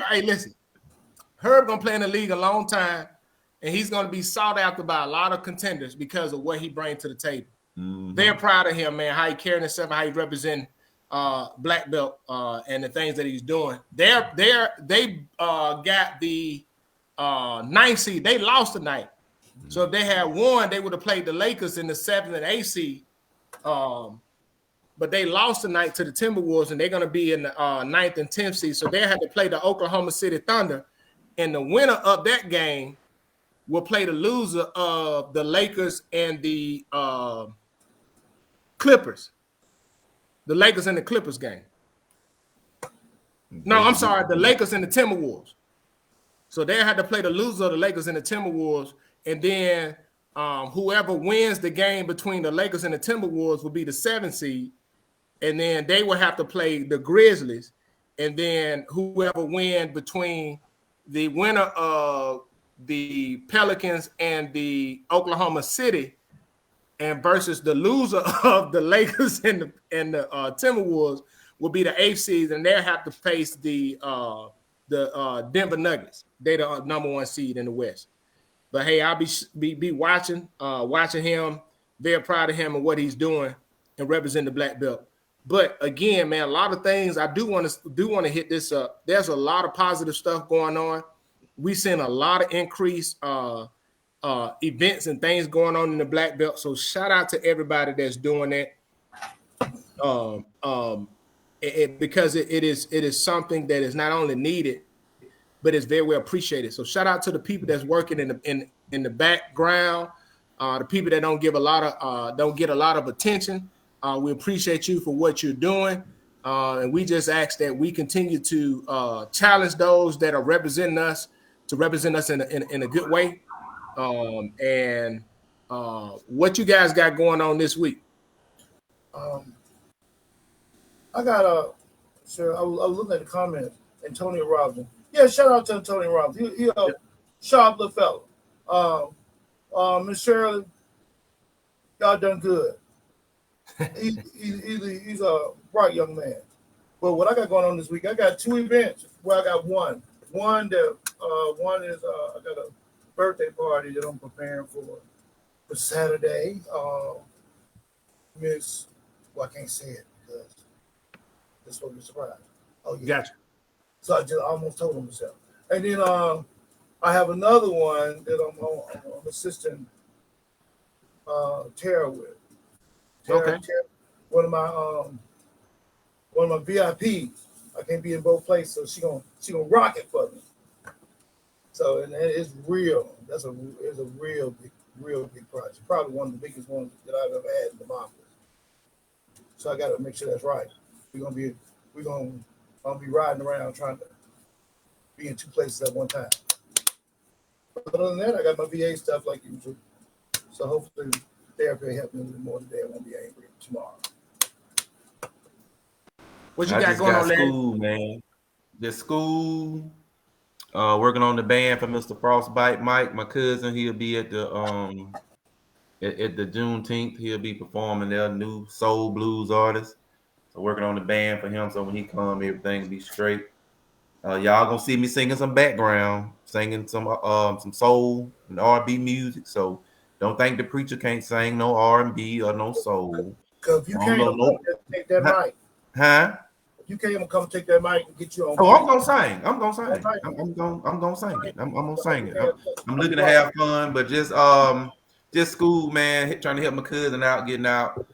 Hey, listen, Herb gonna play in the league a long time. And he's going to be sought after by a lot of contenders because of what he brings to the table. Mm-hmm. They're proud of him, man, how he carrying himself, how he represents black belt and the things that he's doing. They got the 9th seed. They lost tonight. Mm-hmm. So if they had won, they would have played the Lakers in the 7th and 8th seed. But they lost tonight to the Timberwolves, and they're going to be in the 9th and 10th seed. So they had to play the Oklahoma City Thunder. And the winner of that game will play the loser of the Lakers and the Clippers. The Lakers and the Clippers game. No, I'm sorry, the Lakers and the Timberwolves. So they had to play the loser of the Lakers and the Timberwolves, and then whoever wins the game between the Lakers and the Timberwolves will be the 7th seed, and then they will have to play the Grizzlies, and then whoever wins between the winner of the Pelicans and the Oklahoma City, and versus the loser of the Lakers and the Timberwolves will be the 8th seed, and they'll have to face the Denver Nuggets. They're the number 1 seed in the West. But hey, I'll be watching him. Very proud of him and what he's doing and represent the black belt. But again, man, a lot of things I do want to hit this up. There's a lot of positive stuff going on. We've seen a lot of increased events and things going on in the black belt. So shout out to everybody that's doing that. Because it is something that is not only needed, but it's very well appreciated. So shout out to the people that's working in the background, the people that don't get a lot of attention. We appreciate you for what you're doing. And we just ask that we continue to challenge those that are representing us to represent us in a good way. And what you guys got going on this week? I got sir. I was looking at the comments. Antonio Robinson. Yeah, shout out to Antonio Robinson. He sharp little fellow. Miss Shirley, y'all done good. He's a bright young man. But what I got going on this week, I got 2 events. Well, I got one. One is I got a birthday party that I'm preparing for Saturday. Miss, well, I can't say it because this will be a surprise. Oh yeah. Gotcha. So I just almost told him myself. And then I have another one that I'm assisting Tara with. Tara, one of my VIPs. I can't be in both places, so she gonna rock it for me. So and it's real. It's a real big project. Probably one of the biggest ones that I've ever had in the office. So I got to make sure that's right. I'll be riding around trying to be in 2 places at one time. But other than that, I got my VA stuff like usual. So hopefully therapy will help me a little more today. I won't be angry tomorrow. What you got going on, Larry? School, man. The school. Working on the band for Mr. Frostbite Mike, my cousin. He'll be at the at the Juneteenth. He'll be performing their new soul blues artist. So working on the band for him. So when he come, everything will be straight. Y'all gonna see me singing some background, singing some soul and R&B music. So don't think the preacher can't sing no R&B or no soul. Cause you can't take that mic. Huh? You can't even come take that mic and get you on. Oh, I'm gonna sing. I'm gonna sing. I'm gonna sing it. I'm gonna sing it. I'm looking to have fun, but just school, man. Trying to help my cousin out, getting out.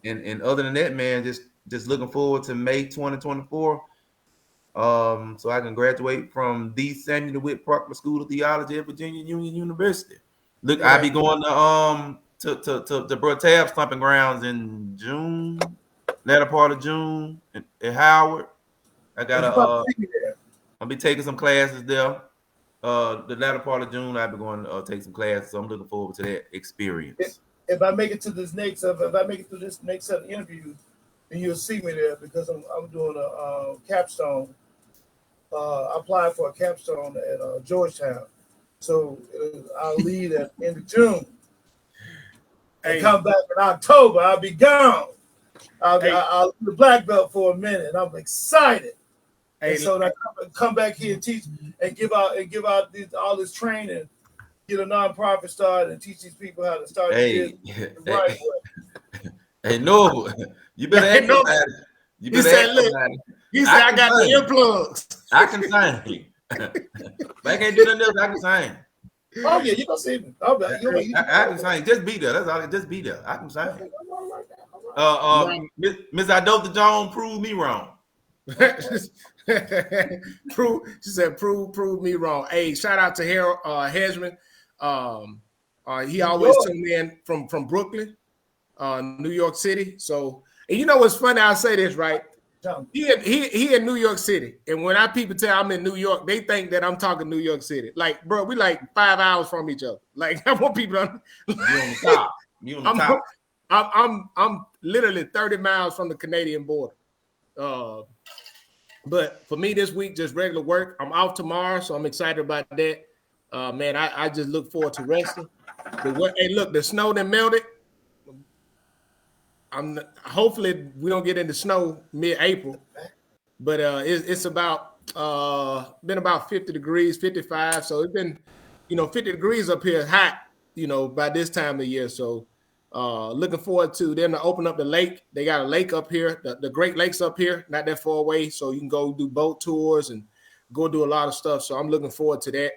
And other than that, man, just looking forward to May 2024. So I can graduate from the Samuel DeWitt Proctor School of Theology at Virginia Union University. Look, I'll be going to Bro Tab Stomping Grounds in June. Latter part of June at Howard. I gotta I'll be taking some classes there. The latter part of June, I'll be going to take some classes. So I'm looking forward to that experience. If I make it to this next set of interviews, then you'll see me there because I'm doing a capstone. I applied for a capstone at Georgetown, so I'll leave at the end of June. And come back in October. I'll be gone. I'll do the black belt for a minute. I'm excited. And so I come back here and teach and give out all this training, get a nonprofit started, and teach these people how to start the right way. Hey, no, you better act about it. You better act about it. He said, I got the earplugs. I can sing. If I can't do nothing else, I can sing. Oh yeah, you gonna see me. I can sing. Just be there. That's all. Just be there. I can sing. Miss Idota Jones proved me wrong. She said, prove me wrong. Hey, shout out to Harold Hedgeman. He always tuned in from Brooklyn, New York City. So, and you know what's funny? I'll say this, right? He in New York City, and when people tell I'm in New York, they think that I'm talking New York City. Like, bro, we like 5 hours from each other. Like, I want people to. You on the top. You on the top. I'm literally 30 miles from the Canadian border. But for me this week, just regular work. I'm off tomorrow, so I'm excited about that. Man, I just look forward to resting. Hey, look, the snow that melted. Hopefully we don't get into snow mid-April, but it's about been about 50 degrees, 55. So it's been, 50 degrees up here, hot, by this time of year. So looking forward to them to open up the lake. They got a lake up here, the Great Lakes up here, not that far away. So you can go do boat tours and go do a lot of stuff. So I'm looking forward to that.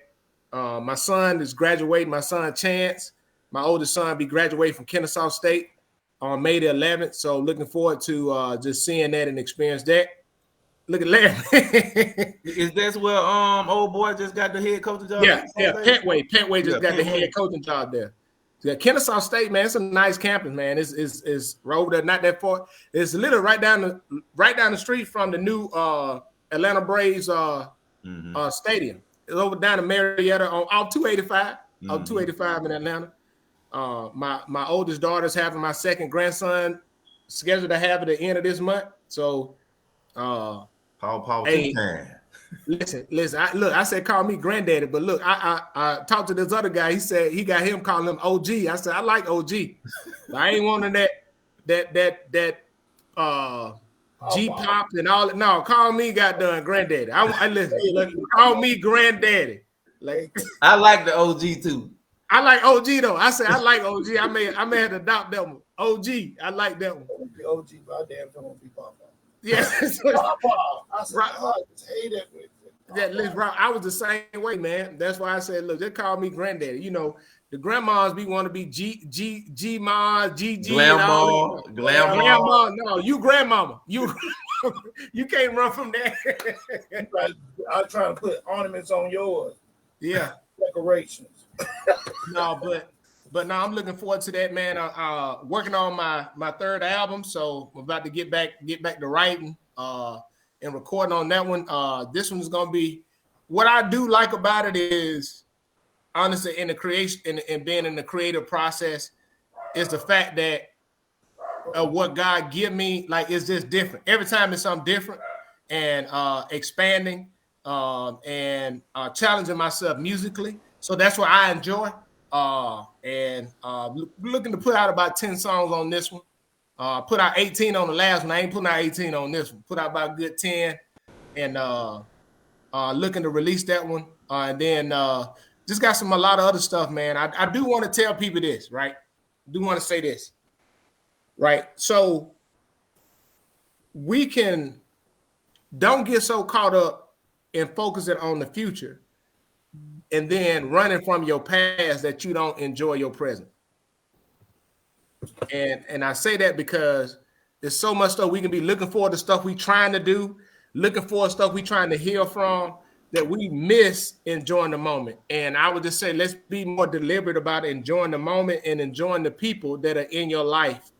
My son is graduating. My son Chance, my oldest son, be graduating from Kennesaw State on May the 11th. So looking forward to just seeing that and experience that. Look at Larry. Is that where old boy just got the head coaching job? Yeah. Pentway just got the head coaching job there. Yeah, Kennesaw State, man, it's a nice campus, man. It's over there, not that far. It's literally right down the street from the new Atlanta Braves stadium. It's over down in Marietta on 285, on 285 in Atlanta. My oldest daughter's having my second grandson scheduled to have at the end of this month. So Paul hey, Listen. I said call me granddaddy, but look, I talked to this other guy. He said he got him calling him OG. I said I like OG, but I ain't wanting that G pop and all it. No, call me goddamn granddaddy. I listen. Look, call me granddaddy. Like I like the OG too. I like OG though. I said I like OG. I may have to adopt that one. OG. I like that one. OG, but I damn don't want to be Papa. Yeah. Papa. I said, I just hate it. Yeah, listen, bro, I was the same way, man. That's why I said, look, they call me granddaddy. You know, the grandmas be want to be G ma, GG. Grandma. No, you grandmama. You can't run from that. I'm trying to put ornaments on yours. Yeah. Decorations. No, but no, I'm looking forward to that, man. Working on my third album, so I'm about to get back to writing and recording on that one. This one is gonna be what I do like about it is honestly in the creation and being in the creative process is the fact that what God give me, like it's just different. Every time it's something different and expanding and challenging myself musically. So that's what I enjoy. Looking to put out about 10 songs on this one. Put out 18 on the last one. I ain't putting out 18 on this one. Put out about a good 10 and looking to release that one. And then just got a lot of other stuff, man. I do want to tell people this, right? I do want to say this, right? So we don't get so caught up in focusing on the future and then running from your past that you don't enjoy your present. And I say that because there's so much stuff we can be looking for, the stuff we trying to do, looking for stuff we trying to heal from, that we miss enjoying the moment. And I would just say, let's be more deliberate about enjoying the moment and enjoying the people that are in your life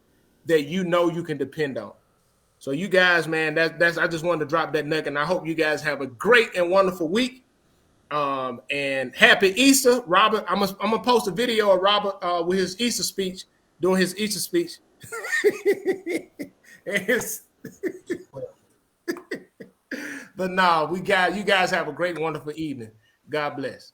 that you know you can depend on. So you guys, man, that's I just wanted to drop that nugget, and I hope you guys have a great and wonderful week. And happy Easter, Robert. I'm gonna post a video of Robert with his Easter speech, doing his Easter speech. But no, you guys have a great, wonderful evening. God bless.